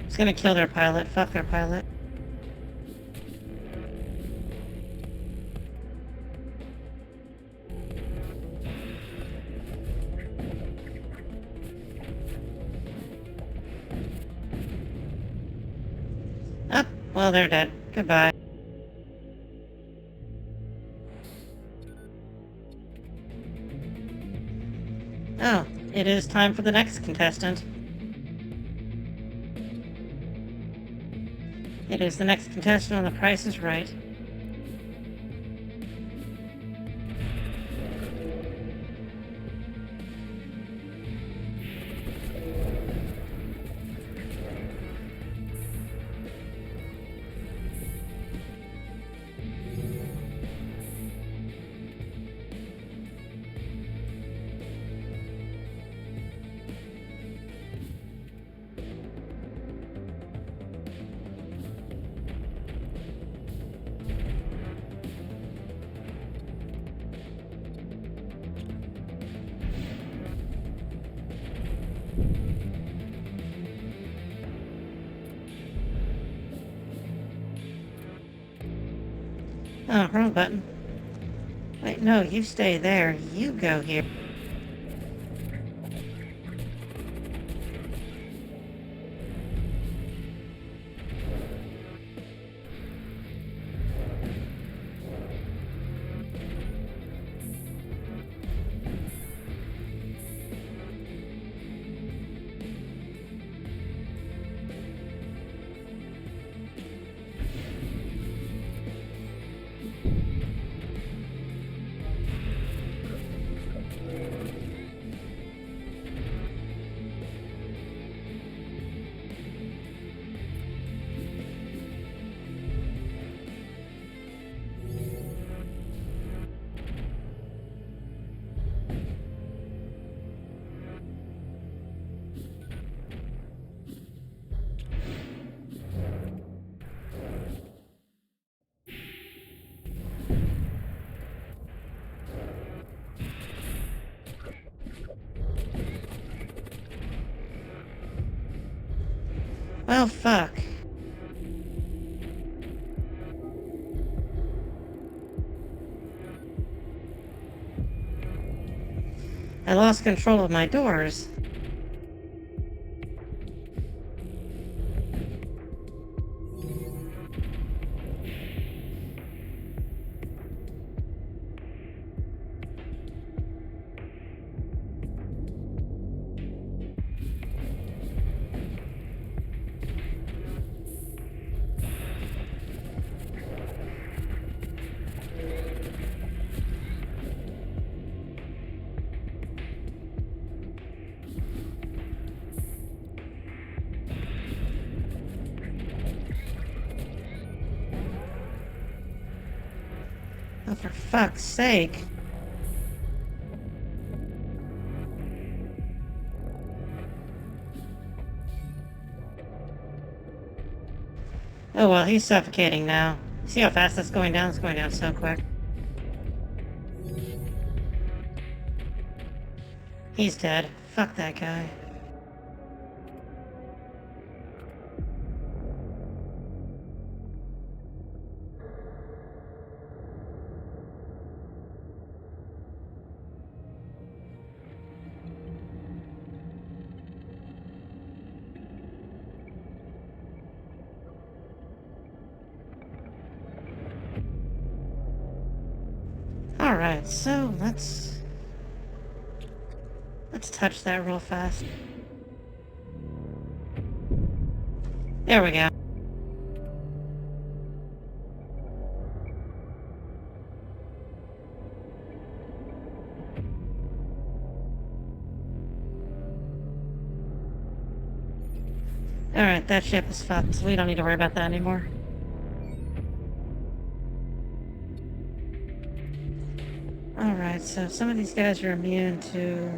It's gonna kill their pilot. Fuck their pilot. Oh, well, they're dead. Goodbye. Oh, it is time for the next contestant. It is the next contestant on The Price is Right. Oh, wrong button. Wait, no, you stay there. You go here. Well, fuck. I lost control of my doors. Oh, for fuck's sake. Oh well, he's suffocating now. See how fast that's going down? It's going down so quick. He's dead. Fuck that guy. Alright, so let's touch that real fast. There we go. Alright, that ship is fucked, so we don't need to worry about that anymore. Alright, so some of these guys are immune to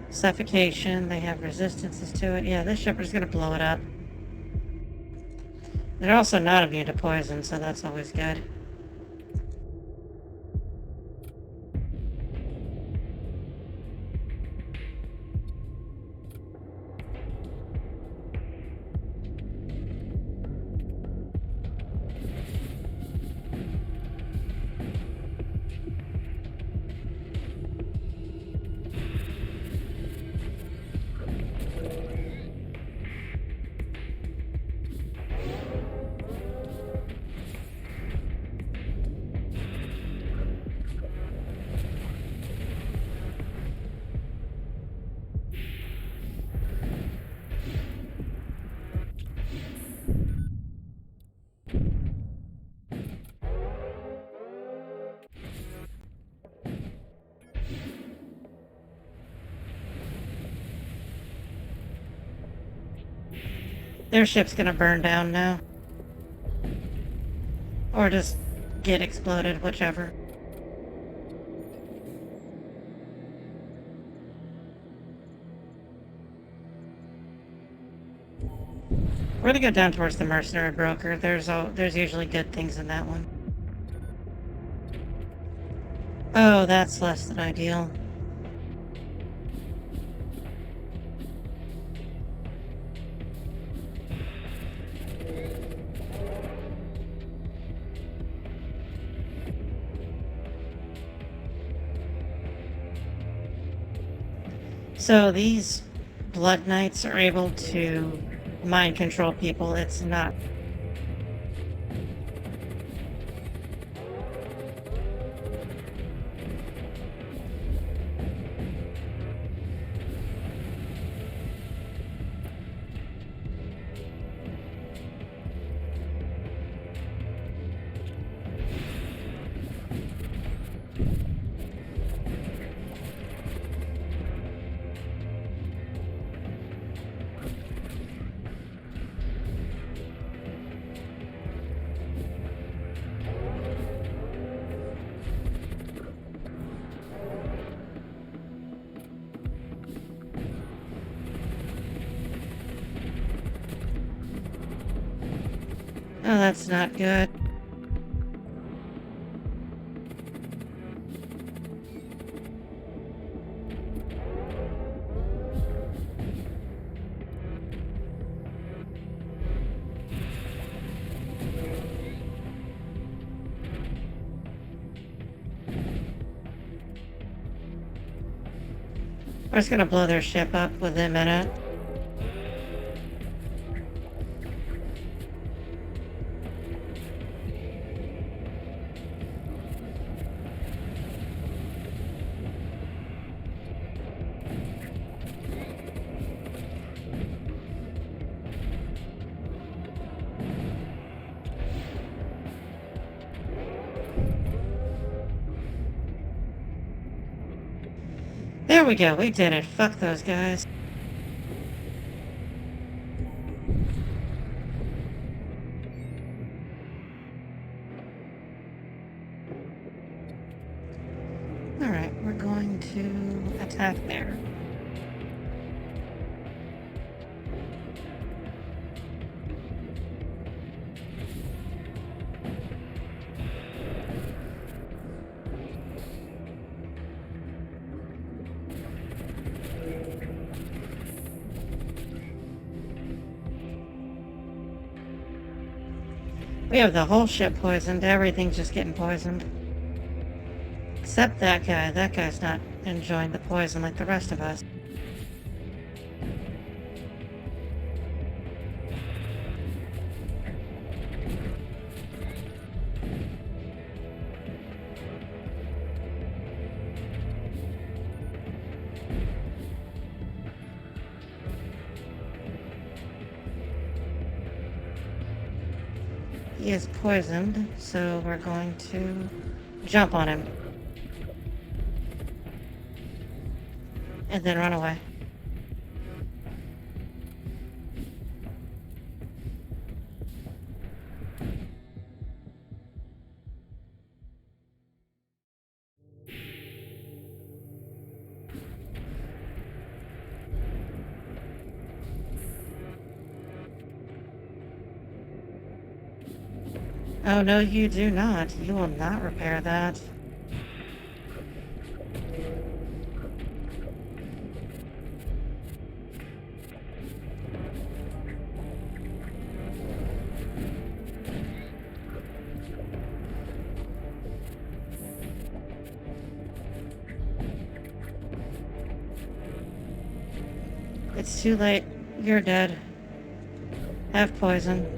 suffocation. They have resistances to it. Yeah, this shipper's gonna blow it up. They're also not immune to poison, so that's always good. Their ship's gonna burn down now. Or just get exploded, whichever. We're gonna go down towards the mercenary broker. There's usually good things in that one. Oh, that's less than ideal. So these Blood Knights are able to mind control people. It's not. Oh, that's not good. We're just gonna blow their ship up within a minute. There we go, we did it. Fuck those guys. Alright, we're going to attack there. We have the whole ship poisoned. Everything's just getting poisoned. Except that guy. That guy's not enjoying the poison like the rest of us. He is poisoned, so we're going to jump on him. And then run away. Oh no, you do not. You will not repair that. It's too late. You're dead. Have poison.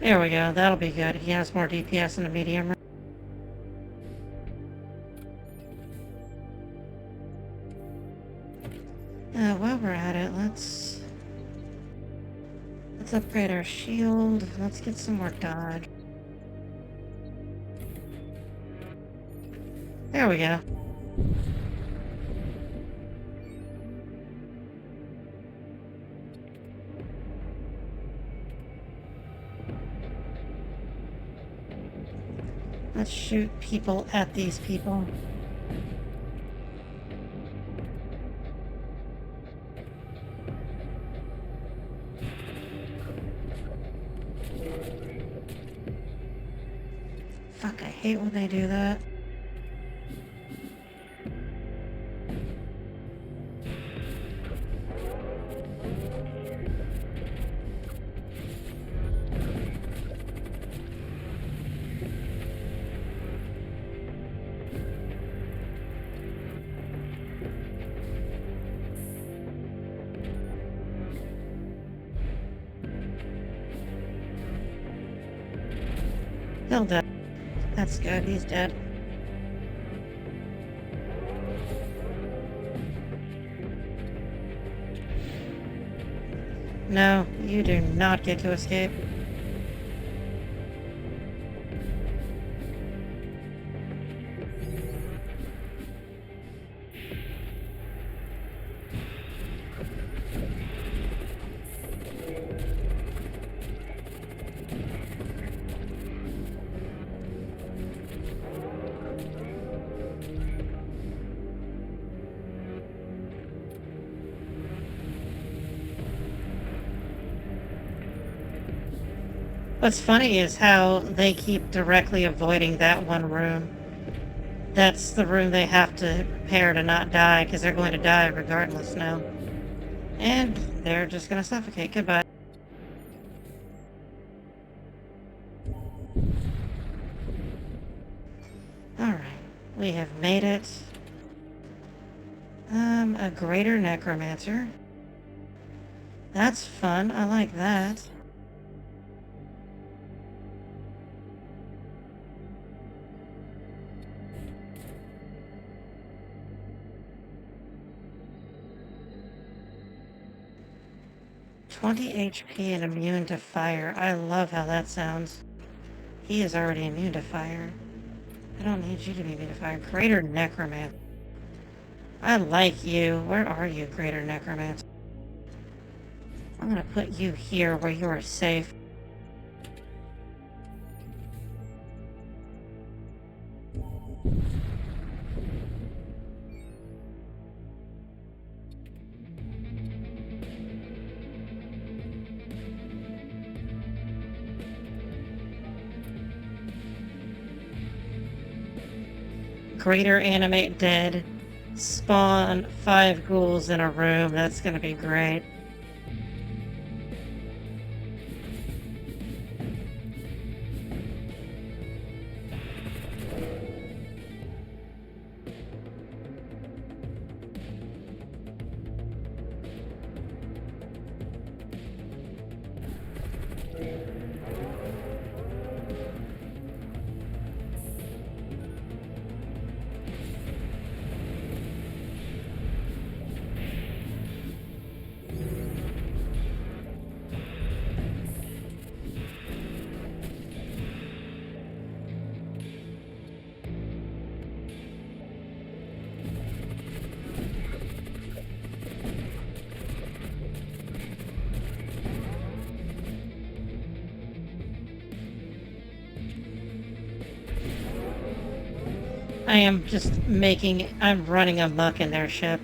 There we go. That'll be good. He has more DPS in the medium. While we're at it, let's upgrade our shield. Let's get some more dodge. There we go. Let's shoot people at these people. Fuck, I hate when they do that. Still dead. That's good, he's dead. No, you do not get to escape. What's funny is how they keep directly avoiding that one room. That's the room they have to prepare to not die, because they're going to die regardless now. And they're just going to suffocate. Goodbye. Alright, we have made it. A greater necromancer. That's fun, I like that. "20 HP and immune to fire." I love how that sounds. He is already immune to fire. I don't need you to be immune to fire. Greater Necromancer. I like you. Where are you, Greater Necromancer? I'm gonna put you here where you are safe. Greater Animate Dead. Spawn 5 ghouls in a room. That's gonna be great. I am just I'm running amok in their ship.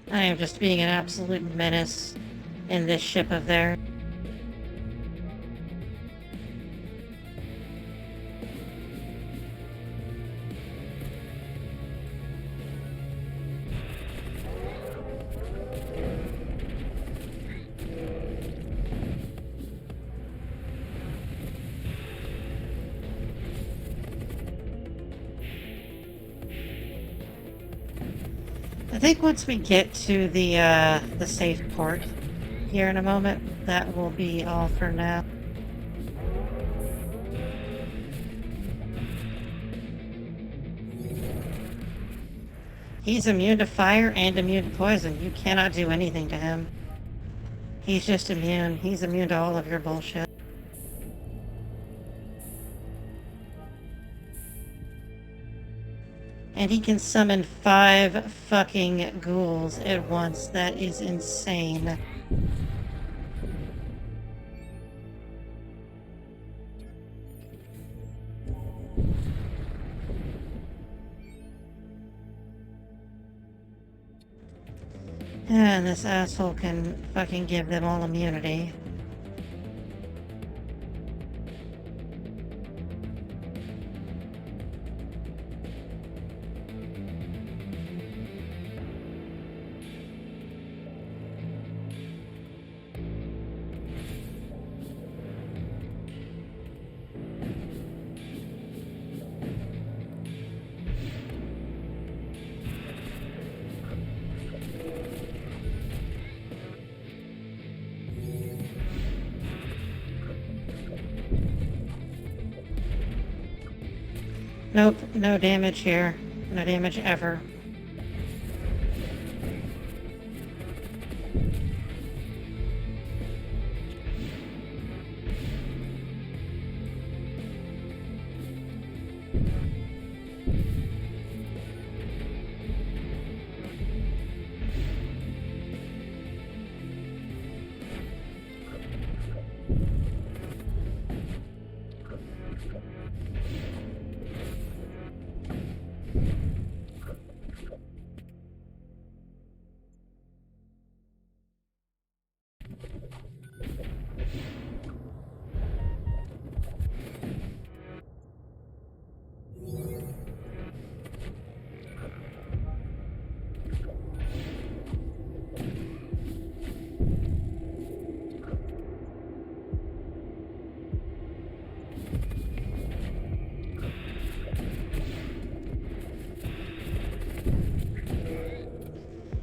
I am just being an absolute menace in this ship of theirs. I think once we get to the safe port here in a moment, that will be all for now. He's immune to fire and immune to poison. You cannot do anything to him. He's just immune. He's immune to all of your bullshit. And he can summon 5 fucking ghouls at once. That is insane. And this asshole can fucking give them all immunity. Nope, no damage here. No damage ever.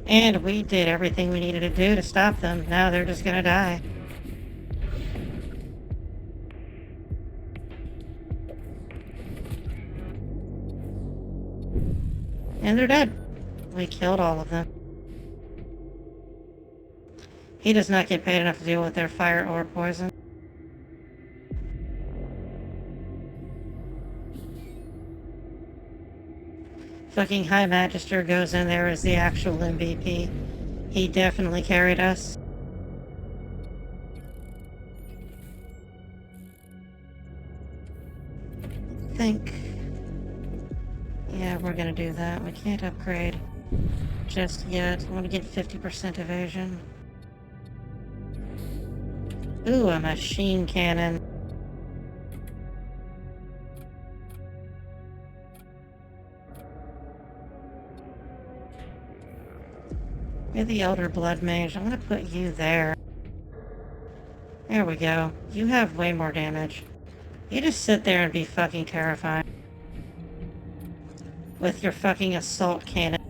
And we did everything we needed to do to stop them. Now they're just gonna die. And they're dead. We killed all of them. He does not get paid enough to deal with their fire or poison. Fucking High Magister goes in there as the actual MVP. He definitely carried us. I think... yeah, we're gonna do that. We can't upgrade just yet. I want to get 50% evasion. Ooh, a machine cannon. You're the Elder Blood Mage. I'm gonna put you there. There we go. You have way more damage. You just sit there and be fucking terrifying. With your fucking assault cannon.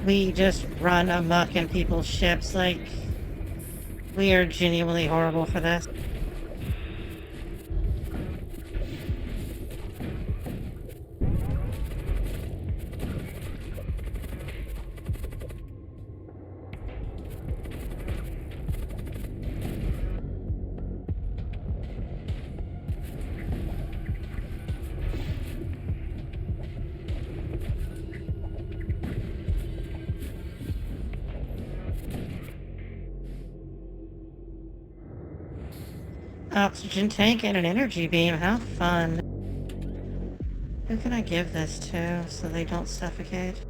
We just run amok in people's ships, like, we are genuinely horrible for this. Oxygen tank and an energy beam. How fun. Who can I give this to so they don't suffocate?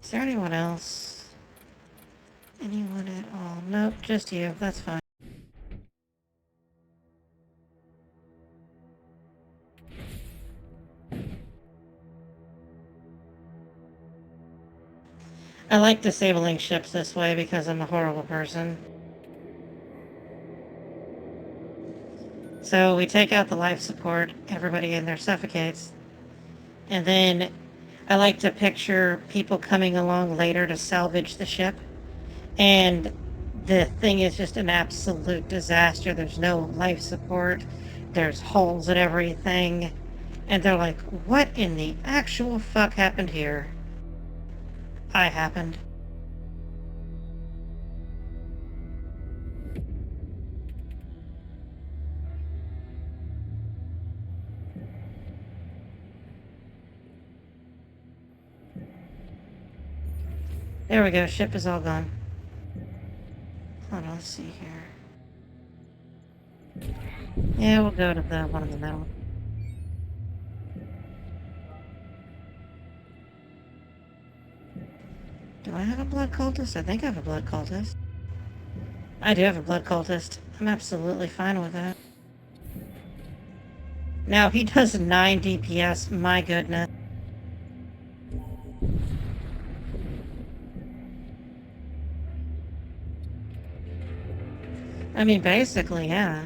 Is there anyone else? Anyone at all? Nope, just you. That's fine. I like disabling ships this way because I'm a horrible person. So we take out the life support, everybody in there suffocates, and then I like to picture people coming along later to salvage the ship, and the thing is just an absolute disaster. There's no life support, there's holes in everything, and they're like, what in the actual fuck happened here? I happened. There we go, ship is all gone. Hold on, let's see here. Yeah, we'll go to the one in the middle. Do I have a blood cultist? I think I have a blood cultist. I do have a blood cultist. I'm absolutely fine with that. Now, he does 9 DPS, my goodness. I mean, basically, yeah.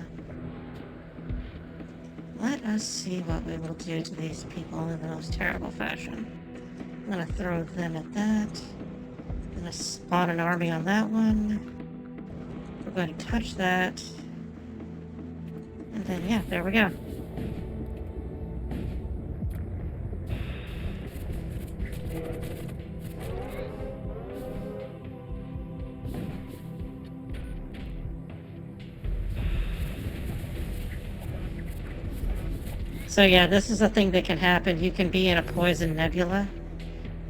Let us see what we will do to these people in the most terrible fashion. I'm gonna throw them at that. I'm gonna spawn an army on that one. We're going to touch that. And then, yeah, there we go. So yeah, this is a thing that can happen. You can be in a poison nebula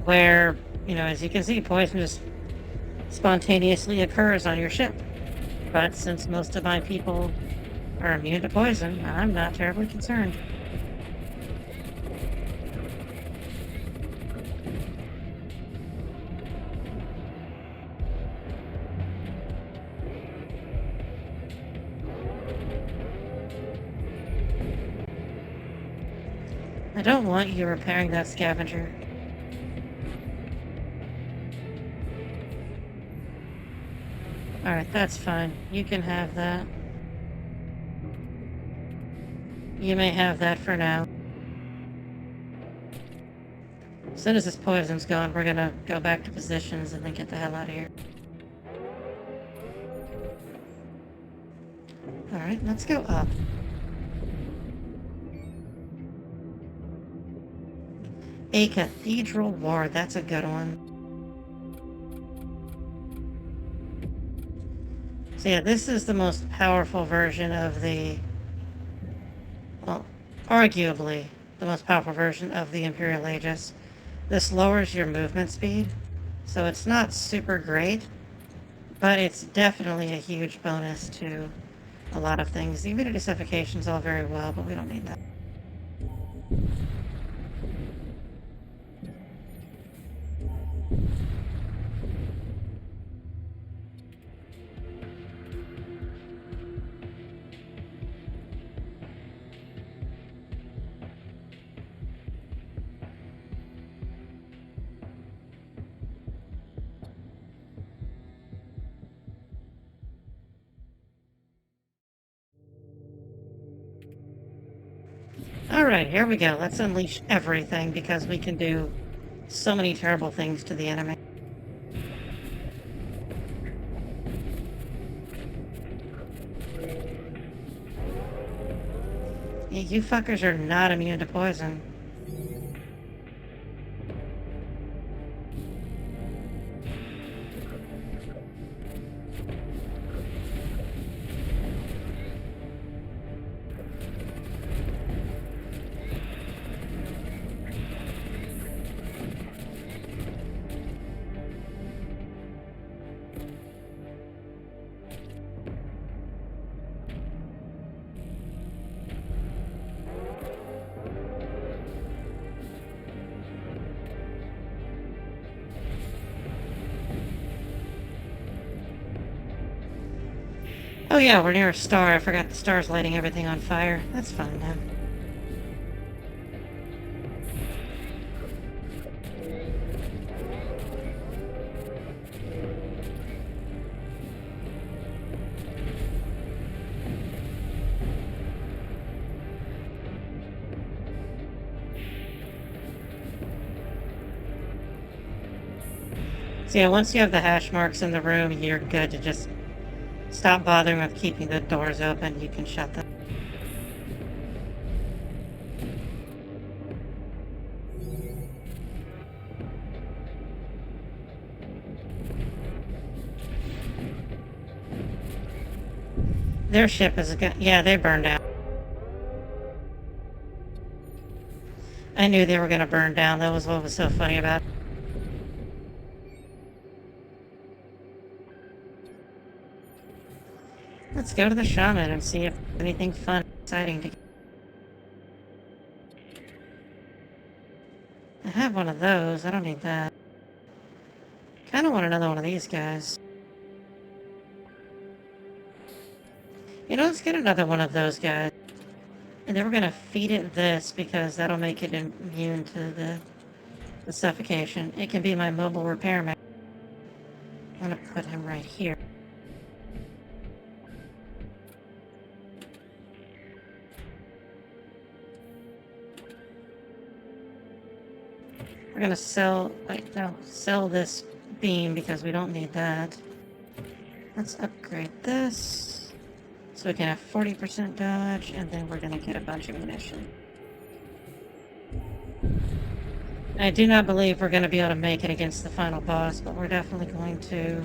where, you know, as you can see, poison just spontaneously occurs on your ship. But since most of my people are immune to poison, I'm not terribly concerned. I don't want you repairing that scavenger. Alright, that's fine. You can have that. You may have that for now. As soon as this poison's gone, we're gonna go back to positions and then get the hell out of here. Alright, let's go up. A cathedral ward, that's a good one. So yeah, this is the most powerful version of the... well, arguably the most powerful version of the Imperial Aegis. This lowers your movement speed, so it's not super great, but it's definitely a huge bonus to a lot of things. The immunity suffocation's all very well, but we don't need that. Alright, here we go. Let's unleash everything because we can do so many terrible things to the enemy. Yeah, you fuckers are not immune to poison. Oh yeah, we're near a star. I forgot the star's lighting everything on fire. That's fine now. So yeah, once you have the hash marks in the room, you're good to just stop bothering with keeping the doors open. You can shut them. Their ship is... Yeah, they burned out. I knew they were going to burn down. That was what was so funny about it. Let's go to the shaman and see if there's anything fun, exciting to get. I have one of those. I don't need that. Kind of want another one of these guys. You know, let's get another one of those guys. And then we're going to feed it this because that'll make it immune to the suffocation. It can be my mobile repairman. I'm going to put him right here. We're going to sell this beam because we don't need that. Let's upgrade this so we can have 40% dodge, and then we're going to get a bunch of munition. I do not believe we're going to be able to make it against the final boss, but we're definitely going to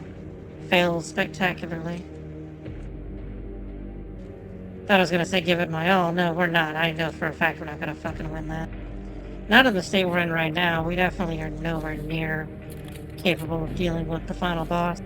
fail spectacularly. Thought I was going to say give it my all. No, we're not. I know for a fact we're not going to fucking win that. Not in the state we're in right now. We definitely are nowhere near capable of dealing with the final boss.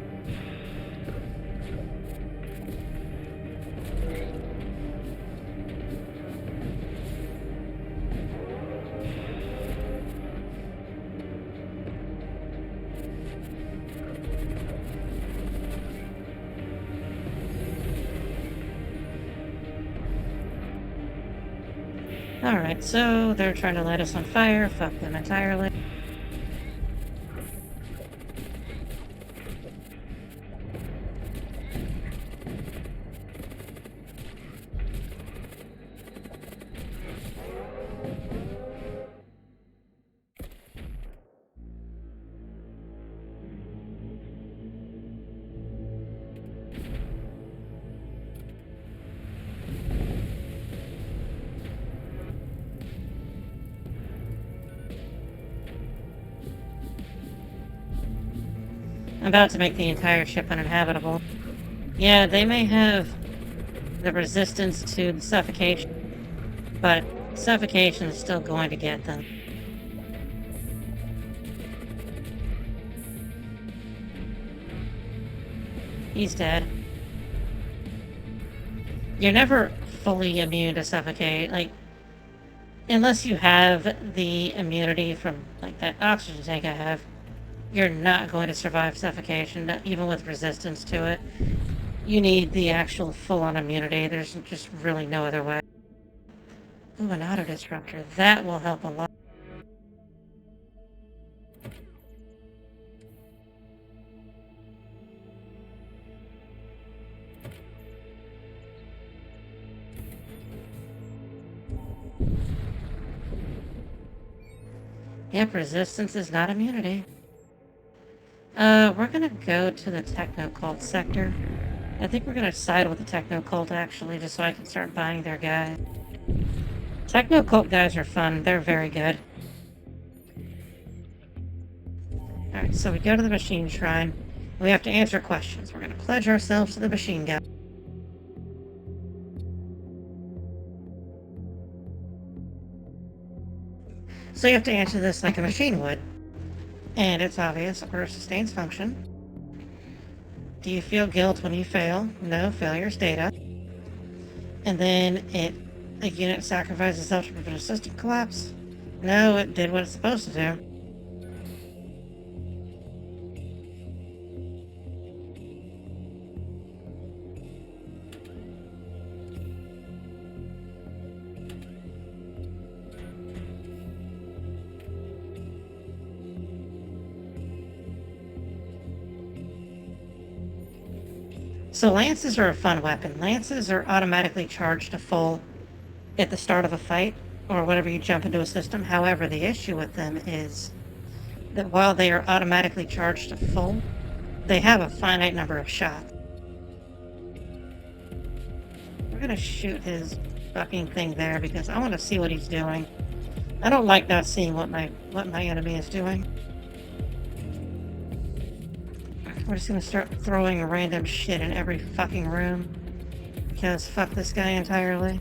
Alright, so they're trying to light us on fire. Fuck them entirely. I'm about to make the entire ship uninhabitable. Yeah, they may have the resistance to the suffocation, but suffocation is still going to get them. He's dead. You're never fully immune to suffocate, like, unless you have the immunity from, like, that oxygen tank I have. You're not going to survive suffocation, even with resistance to it. You need the actual full-on immunity. There's just really no other way. Ooh, an auto-disruptor. That will help a lot. Yep, resistance is not immunity. We're gonna go to the techno-cult sector. I think we're gonna side with the techno-cult, actually, just so I can start buying their guys. Techno-cult guys are fun. They're very good. Alright, so we go to the machine shrine. We have to answer questions. We're gonna pledge ourselves to the machine guy. So you have to answer this like a machine would. And it's obvious. Order sustains function. Do you feel guilt when you fail? No, failure's data. And then a unit sacrifices itself to prevent a system collapse? No, it did what it's supposed to do. So lances are a fun weapon. Lances are automatically charged to full at the start of a fight, or whenever you jump into a system. However, the issue with them is that while they are automatically charged to full, they have a finite number of shots. We're gonna shoot his fucking thing there because I want to see what he's doing. I don't like not seeing what my enemy is doing. We're just gonna start throwing random shit in every fucking room because fuck this guy entirely.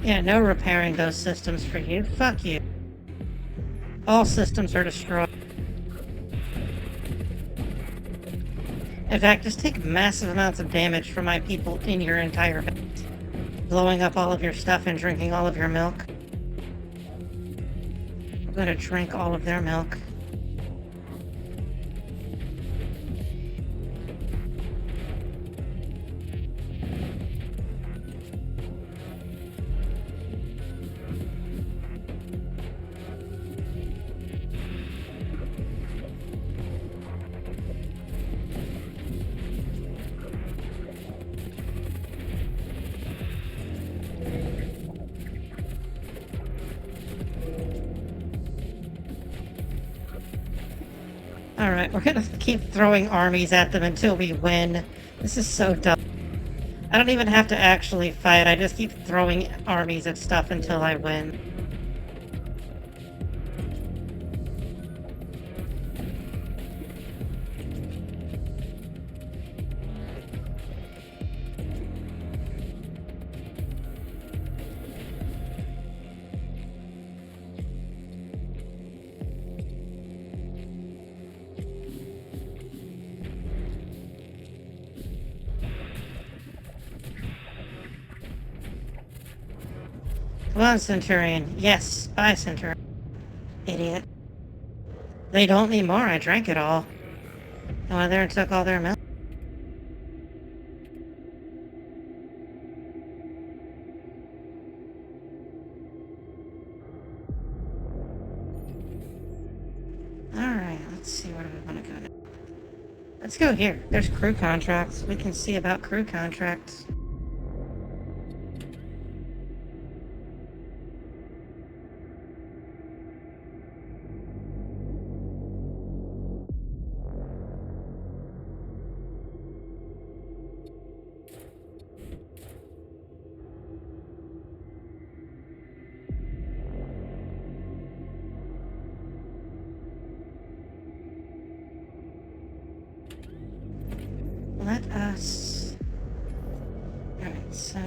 Yeah, no repairing those systems for you. Fuck you. All systems are destroyed. In fact, just take massive amounts of damage from my people in your entire base. Blowing up all of your stuff and drinking all of your milk. I'm gonna drink all of their milk. Alright, we're gonna keep throwing armies at them until we win. This is so dumb. I don't even have to actually fight, I just keep throwing armies at stuff until I win. Come on, Centurion. Yes, spy Centurion. Idiot. They don't need more, I drank it all. I went there and took all their milk. Alright, let's see where do we want to go now. Let's go here. There's crew contracts. We can see about crew contracts. Let us... Alright, so...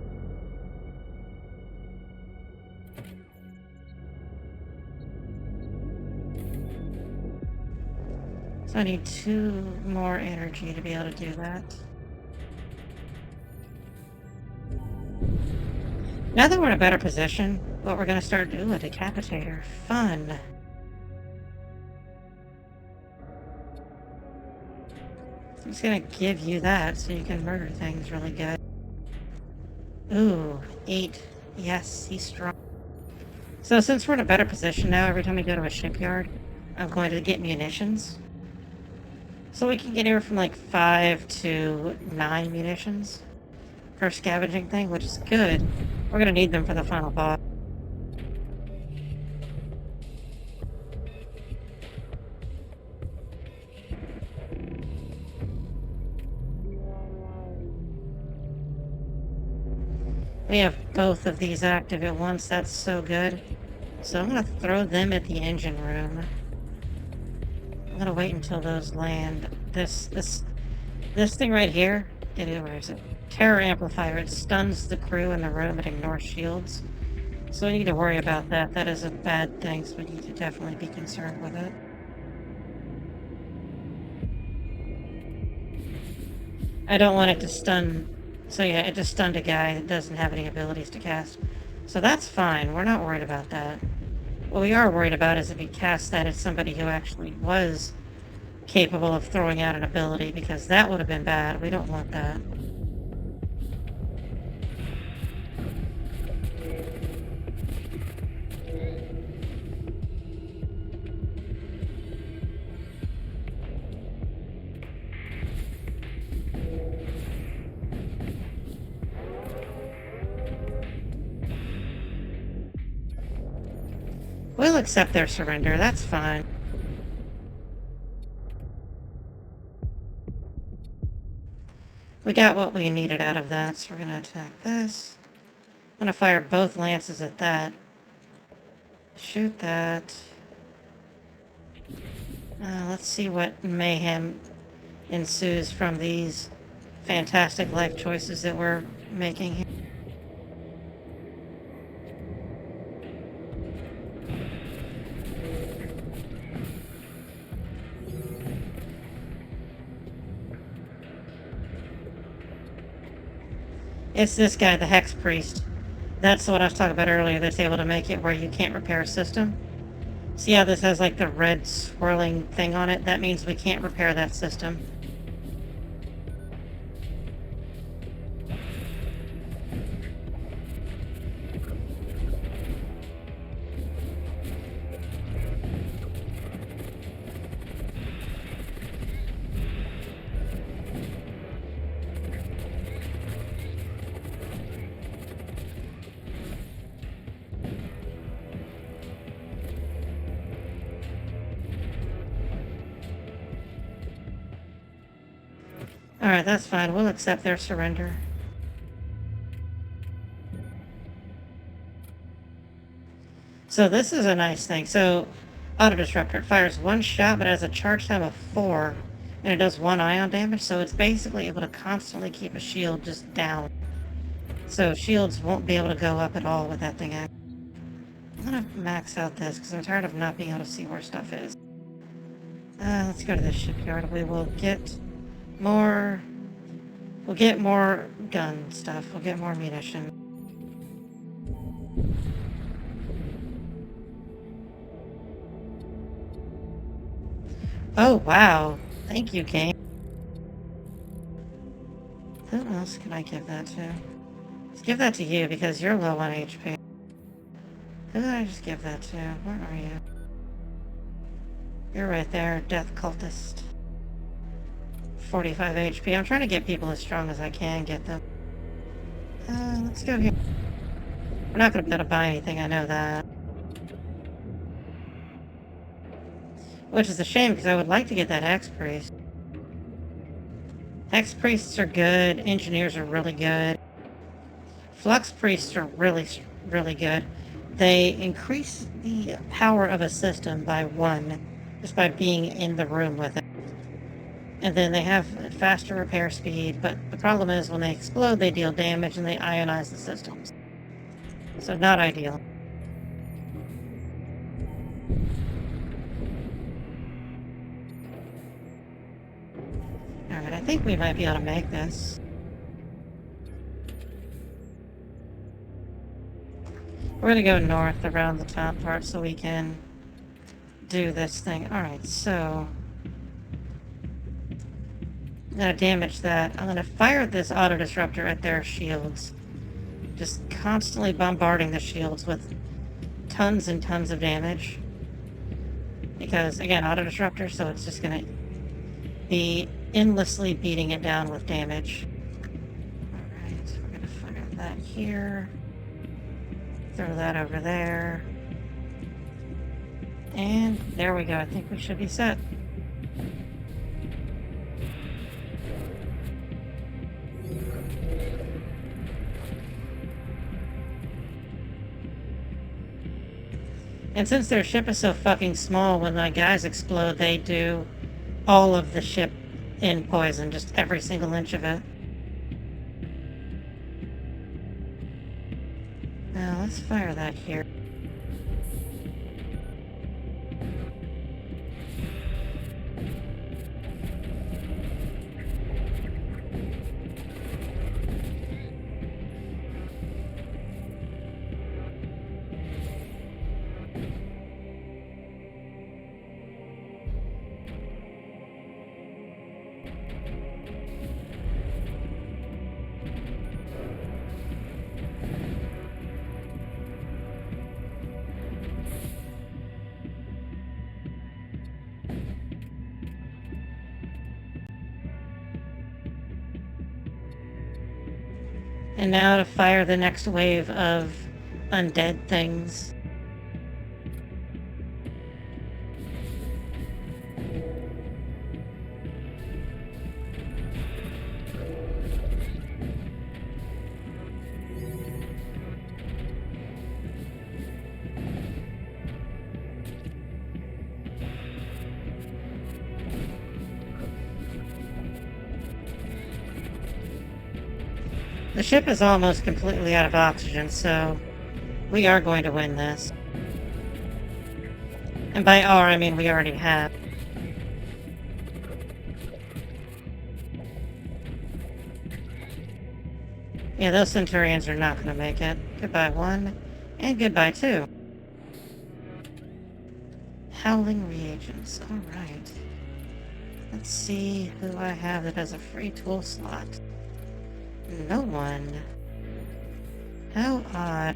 So I need 2 more energy to be able to do that. Now that we're in a better position, what we're gonna start doing with a decapitator. Fun! I'm just gonna give you that so you can murder things really good. Ooh, 8. Yes, he's strong. So since we're in a better position now, every time we go to a shipyard, I'm going to get munitions. So we can get anywhere from like 5 to 9 munitions per scavenging thing, which is good. We're gonna need them for the final boss. We have both of these active at once, that's so good. So I'm gonna throw them at the engine room. I'm gonna wait until those land. This thing right here, where is it? Terror amplifier, it stuns the crew in the room, it ignores shields. So we need to worry about that. That is a bad thing, so we need to definitely be concerned with it. I don't want it to stun. So yeah, it just stunned a guy that doesn't have any abilities to cast. So that's fine. We're not worried about that. What we are worried about is if he casts that at somebody who actually was capable of throwing out an ability, because that would have been bad. We don't want that. We'll accept their surrender. That's fine. We got what we needed out of that, so we're going to attack this. I'm going to fire both lances at that. Shoot that. Let's see what mayhem ensues from these fantastic life choices that we're making here. It's this guy, the Hex Priest. That's what I was talking about earlier, that's able to make it where you can't repair a system. See how this has like the red swirling thing on it? That means we can't repair that system. Alright, that's fine. We'll accept their surrender. So this is a nice thing. So, Auto Disruptor. It fires one shot, but has a charge time of 4. And it does 1 ion damage, so it's basically able to constantly keep a shield just down. So shields won't be able to go up at all with that thing. I'm gonna max out this, because I'm tired of not being able to see where stuff is. Let's go to the shipyard. We will get more... We'll get more gun stuff. We'll get more munition. Oh, wow. Thank you, game. Who else can I give that to? Let's give that to you, because you're low on HP. Who did I just give that to? Where are you? You're right there, Death Cultist. 45 HP. I'm trying to get people as strong as I can get them. Let's go here. We're not going to be able to buy anything, I know that. Which is a shame, because I would like to get that Hex Priest. Hex Priests are good. Engineers are really good. Flux Priests are really, really good. They increase the power of a system by 1, just by being in the room with it. And then they have faster repair speed, but the problem is when they explode, they deal damage and they ionize the systems. So not ideal. Alright, I think we might be able to make this. We're gonna go north around the top part so we can do this thing. Alright, so... I'm gonna damage that. I'm gonna fire this auto disruptor at their shields. Just constantly bombarding the shields with tons and tons of damage. Because, again, auto disruptor, so it's just gonna be endlessly beating it down with damage. Alright, we're gonna fire that here. Throw that over there. And there we go. I think we should be set. And since their ship is so fucking small, when my guys explode, they do all of the ship in poison, just every single inch of it. Now, let's fire that here. And now to fire the next wave of undead things. The ship is almost completely out of oxygen, so we are going to win this. And by "are," I mean we already have. Yeah, those Centurions are not going to make it. Goodbye, 1, and goodbye, 2. Howling reagents. Alright. Let's see who I have that has a free tool slot. No one. How odd.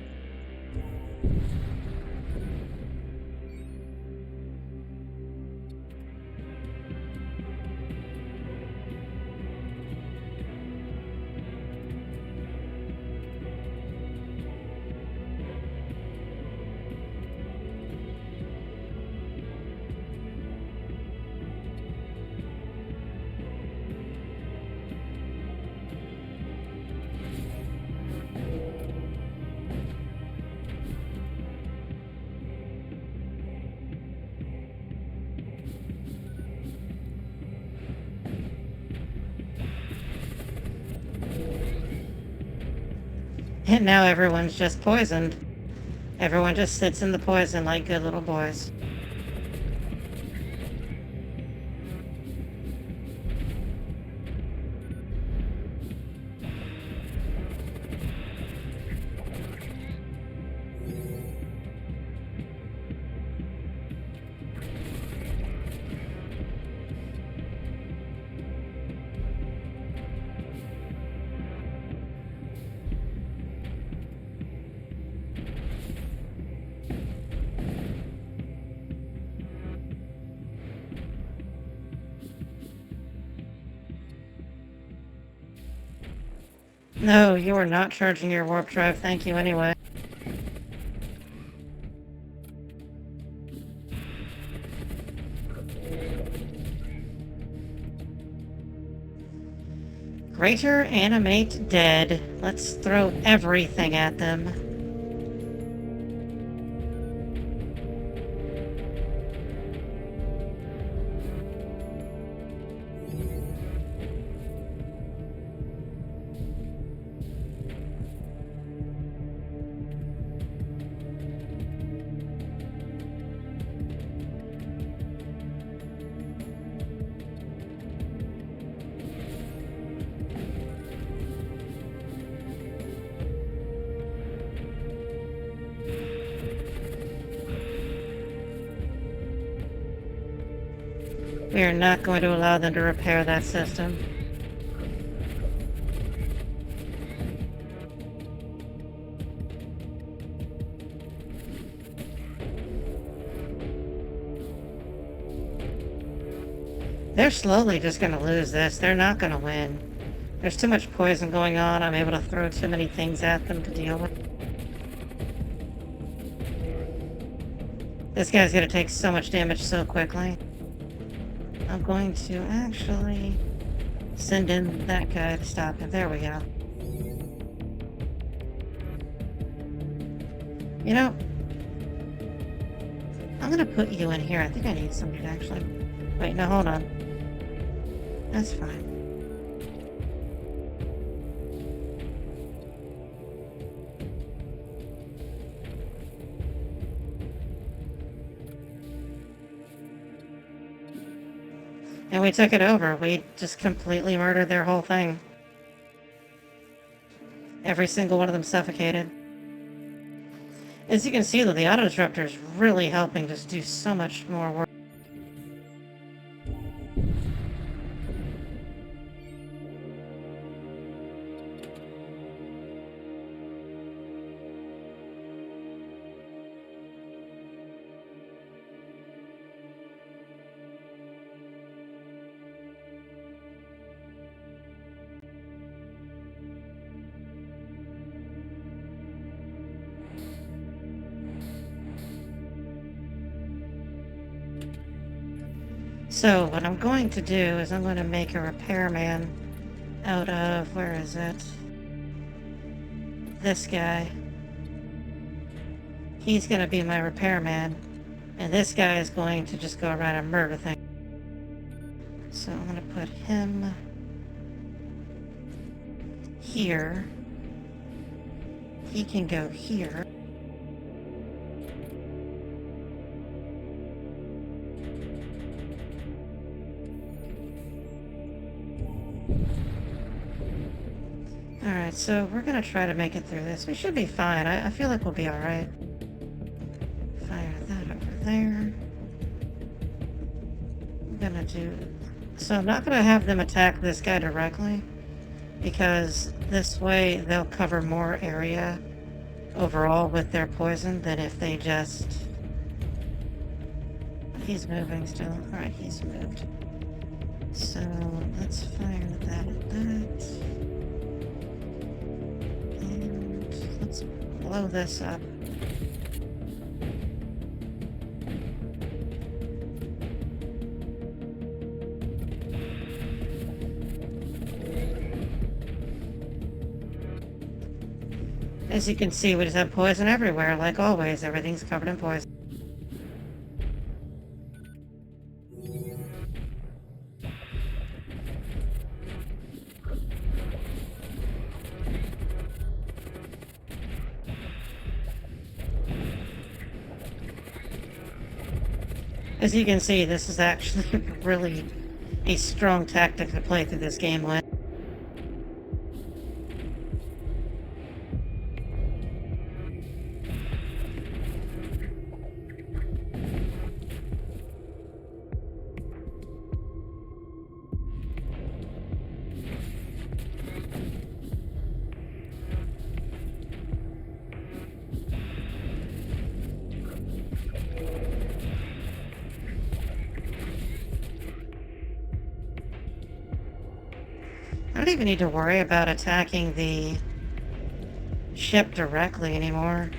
And now everyone's just poisoned. Everyone just sits in the poison like good little boys. No, you are not charging your warp drive, thank you anyway. Greater animate dead. Let's throw everything at them. We are not going to allow them to repair that system. They're slowly just going to lose this. They're not going to win. There's too much poison going on. I'm able to throw too many things at them to deal with. This guy's going to take so much damage so quickly. I'm going to actually send in that guy to stop him. There we go. You know, I'm going to put you in here. I think I need somebody to actually... Wait, no, hold on. That's fine. And we took it over. We just completely murdered their whole thing. Every single one of them suffocated. As you can see, though, the auto-disruptor is really helping just do so much more work. So what I'm going to do is I'm going to make a repairman out of, where is it? This guy. He's going to be my repairman. And this guy is going to just go around and murder things. So I'm going to put him here. He can go here. Alright, so we're gonna try to make it through this. We should be fine. I feel like we'll be alright. Fire that over there. I'm gonna do... So I'm not gonna have them attack this guy directly, because this way they'll cover more area overall with their poison than if they just... He's moving still. Alright, he's moved. So let's fire that at that. And let's blow this up. As you can see, we just have poison everywhere. Like always, everything's covered in poison. As you can see, this is actually really a strong tactic to play through this game with. I don't even need to worry about attacking the ship directly anymore.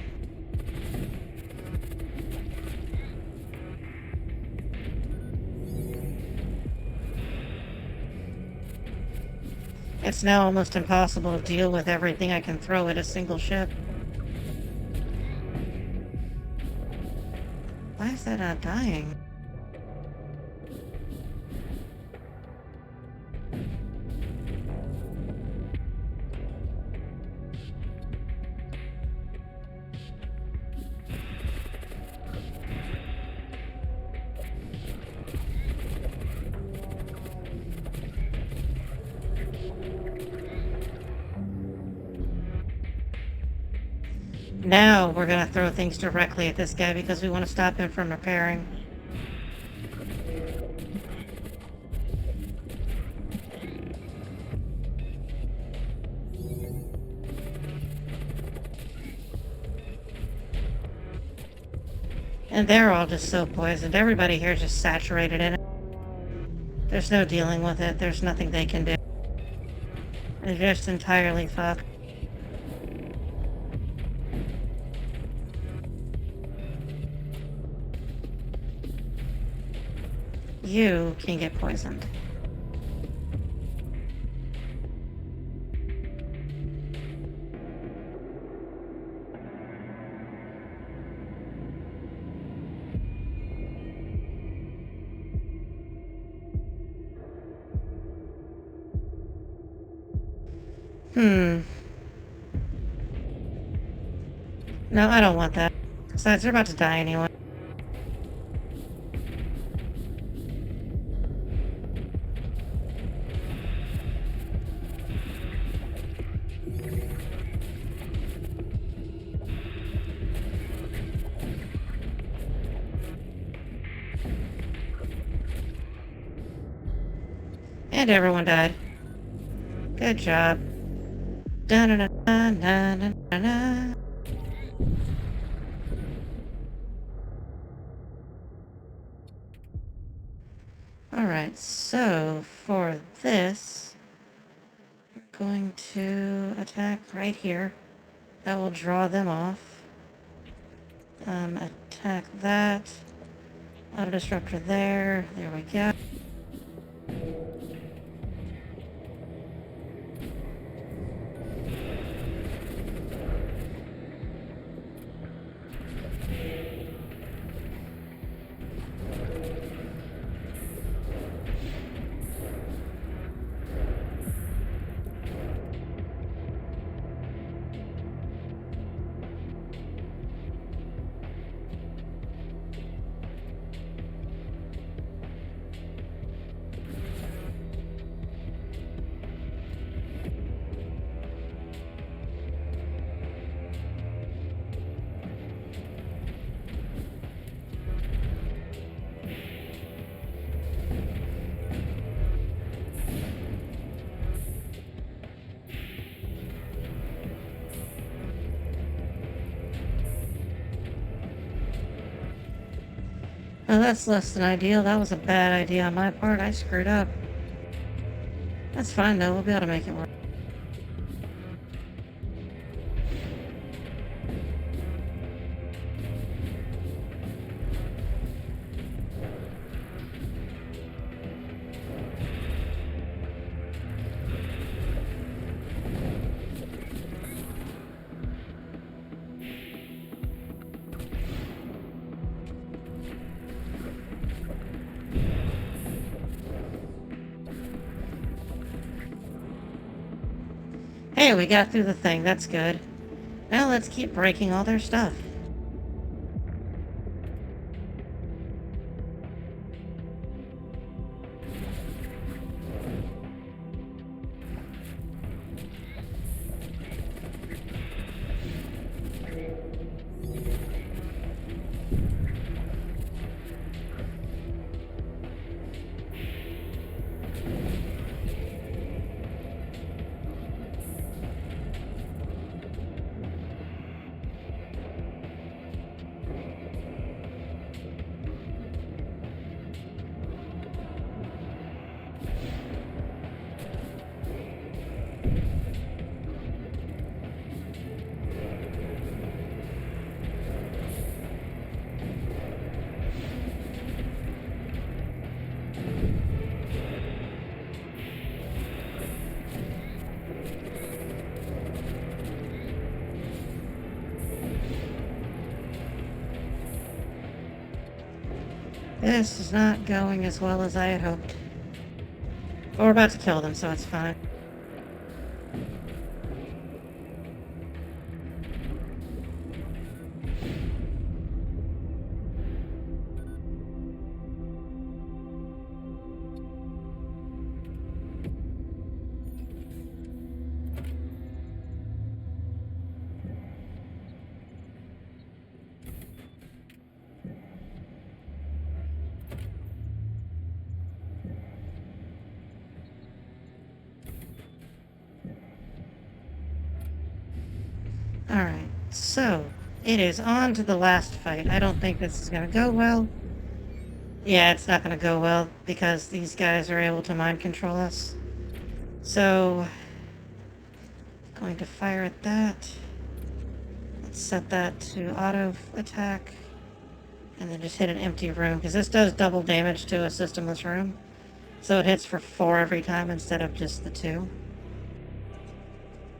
It's now almost impossible to deal with everything I can throw at a single ship. Why is that not dying? Now we're gonna throw things directly at this guy because we want to stop him from repairing. And they're all just so poisoned. Everybody here is just saturated in it. There's no dealing with it. There's nothing they can do. They're just entirely fucked. You can get poisoned. No, I don't want that. Besides, they're about to die anyway. And everyone died. Good job. Da-na-na-na-na-na-na. Alright, so for this, we're going to attack right here. That will draw them off. Attack that. Auto disruptor there. There we go. Oh, that's less than ideal. That was a bad idea on my part. I screwed up. That's fine, though. We'll be able to make it work. Hey, we got through the thing. That's good. Now let's keep breaking all their stuff. This is not going as well as I had hoped. But we're about to kill them, so it's fine. Alright, so it is on to the last fight. I don't think this is going to go well. Yeah, it's not going to go well because these guys are able to mind control us. So, going to fire at that. Let's set that to auto attack. And then just hit an empty room, because this does double damage to a systemless room. So it hits for 4 every time instead of just the 2.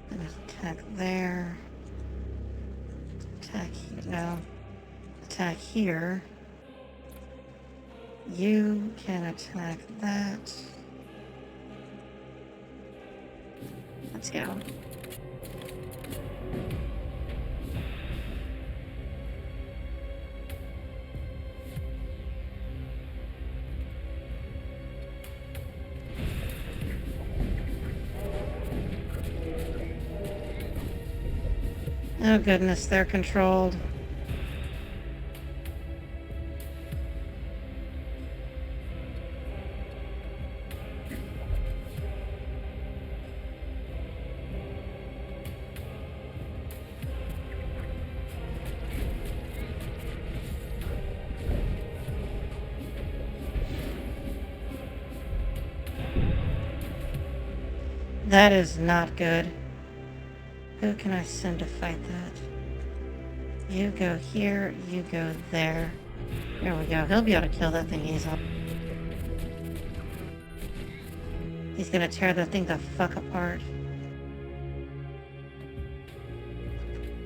And attack there. Attack here. No. Attack here. You can attack that. Let's go. Oh goodness, they're controlled. That is not good. Who can I send to fight that? You go here, you go there. There we go. He'll be able to kill that thing easily. He's gonna tear that thing the fuck apart.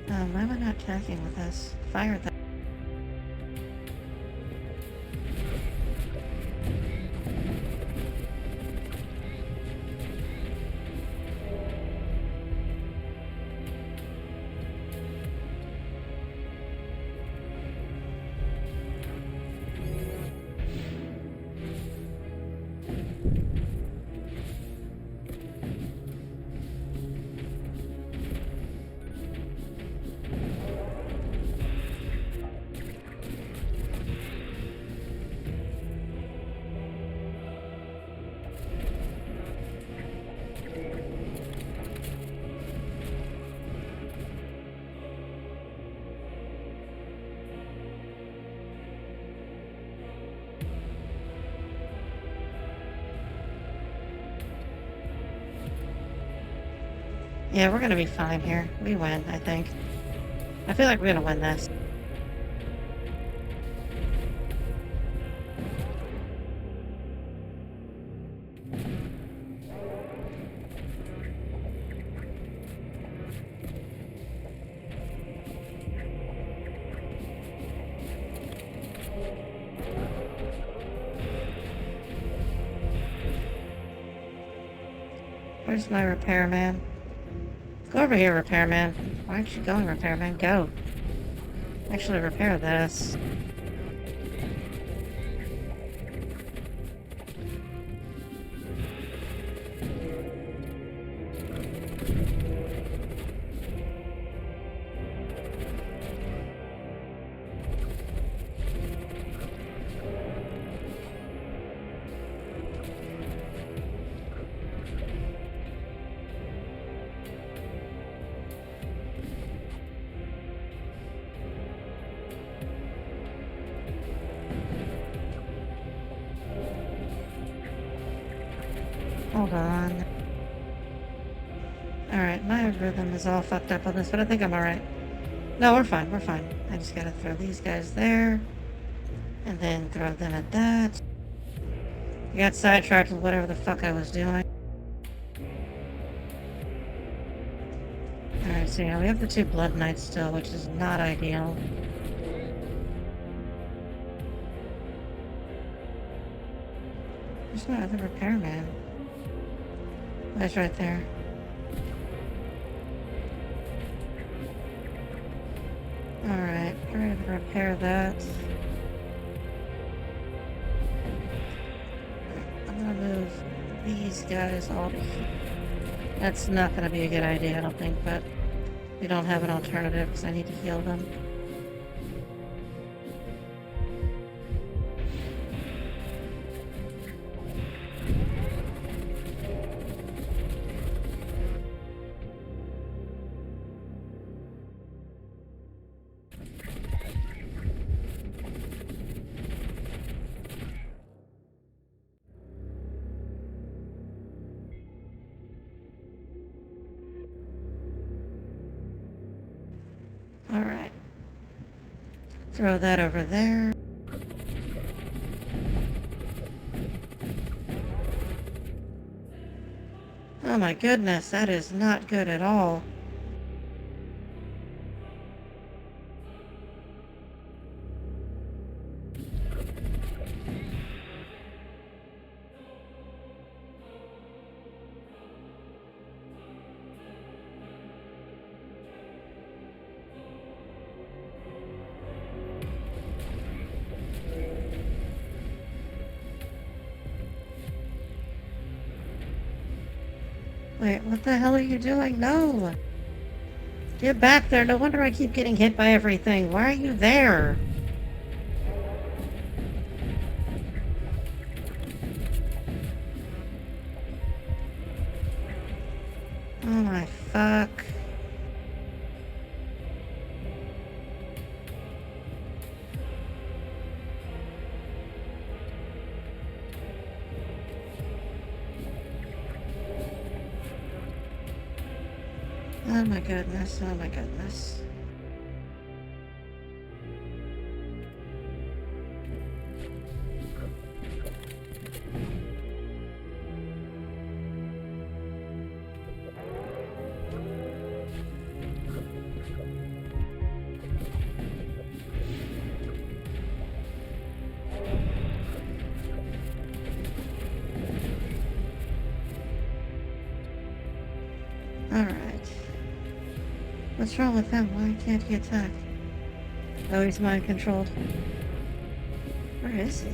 Why am I not attacking with this? Fire that. Yeah, we're gonna be fine here. We win, I think. I feel like we're gonna win this. Where's my repairman? Go over here, repairman. Why aren't you going, repairman? Go. Actually, repair this. Hold on. Alright, my rhythm is all fucked up on this, but I think I'm alright. No, we're fine, we're fine. I just gotta throw these guys there. And then throw them at that. I got sidetracked with whatever the fuck I was doing. Alright, so yeah, we have the 2 Blood Knights still, which is not ideal. There's no other repairman. Oh, he's right there. Alright, we're gonna repair that. I'm gonna move these guys all to here. That's not gonna be a good idea, I don't think, but we don't have an alternative because I need to heal them. Alright. Throw that over there. Oh my goodness, that is not good at all. Wait, what the hell are you doing? No! Get back there! No wonder I keep getting hit by everything. Why are you there? Oh my fuck. Oh my goodness, oh my goodness. Alright. What's wrong with him? Why can't he attack? Oh, he's mind controlled. Where is he?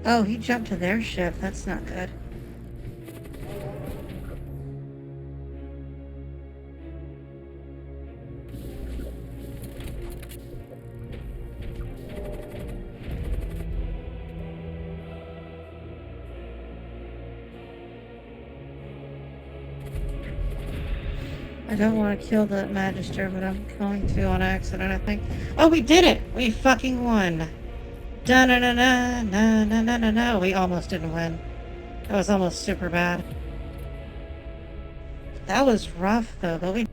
Oh, he jumped to their ship. That's not good. I don't want to kill the Magister, but I'm going to on accident, I think. Oh, we did it! We fucking won! Da-na-na-na-na-na-na-na-na. We almost didn't win. That was almost super bad. That was rough, though, but we...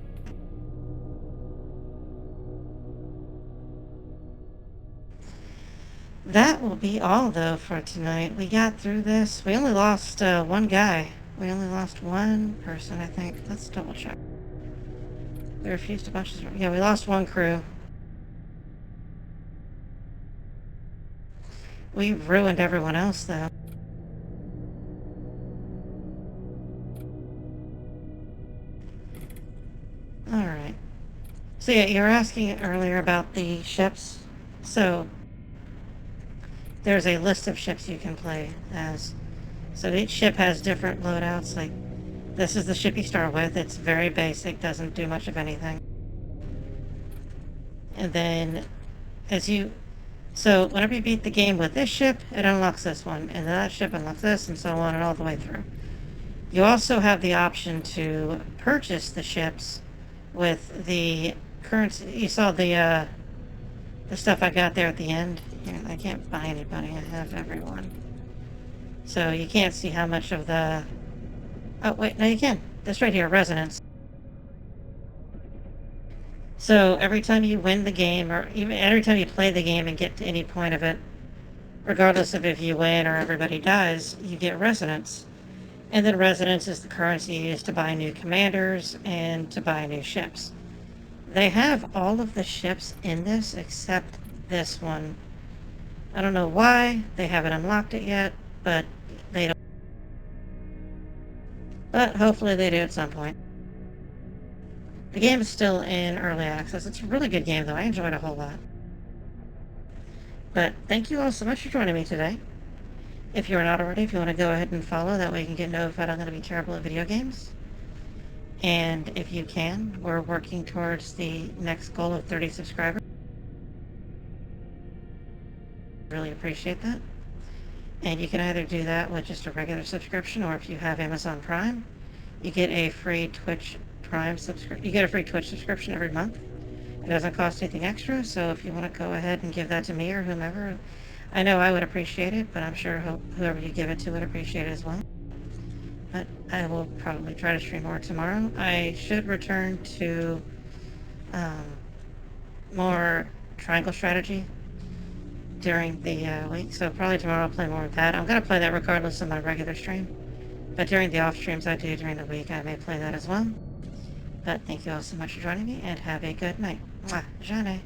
That will be all, though, for tonight. We got through this. We only lost one guy. We only lost one person, I think. Let's double check. We refused a bunch of... Yeah, we lost one crew. We ruined everyone else, though. Alright. So yeah, you were asking earlier about the ships. So, there's a list of ships you can play as. So each ship has different loadouts, like, this is the ship you start with. It's very basic, doesn't do much of anything. And then, so whenever you beat the game with this ship, it unlocks this one, and then that ship unlocks this, and so on, and all the way through. You also have the option to purchase the ships with the currency. You saw the stuff I got there at the end. Here, I can't buy anybody, I have everyone. So you can't see how much of the... Oh, wait, no you can. That's right here, resonance. So every time you win the game, or even every time you play the game and get to any point of it, regardless of if you win or everybody dies, you get resonance. And then resonance is the currency used to buy new commanders and to buy new ships. They have all of the ships in this except this one. I don't know why, they haven't unlocked it yet, but they don't. But hopefully they do at some point. The game is still in early access. It's a really good game, though. I enjoyed it a whole lot. But thank you all so much for joining me today. If you're not already, if you want to go ahead and follow, that way you can get notified I'm going to be terrible at video games. And if you can, we're working towards the next goal of 30 subscribers. Really appreciate that. And you can either do that with just a regular subscription, or if you have Amazon Prime, you get a free Twitch subscription every month. It doesn't cost anything extra, so if you want to go ahead and give that to me or whomever, I know I would appreciate it, but I'm sure whoever you give it to would appreciate it as well. But I will probably try to stream more tomorrow. I should return to more triangle strategy during the week, so probably tomorrow I'll play more of that. I'm going to play that regardless of my regular stream, but during the off streams I do during the week, I may play that as well. But thank you all so much for joining me, and have a good night. Mwah. Jane.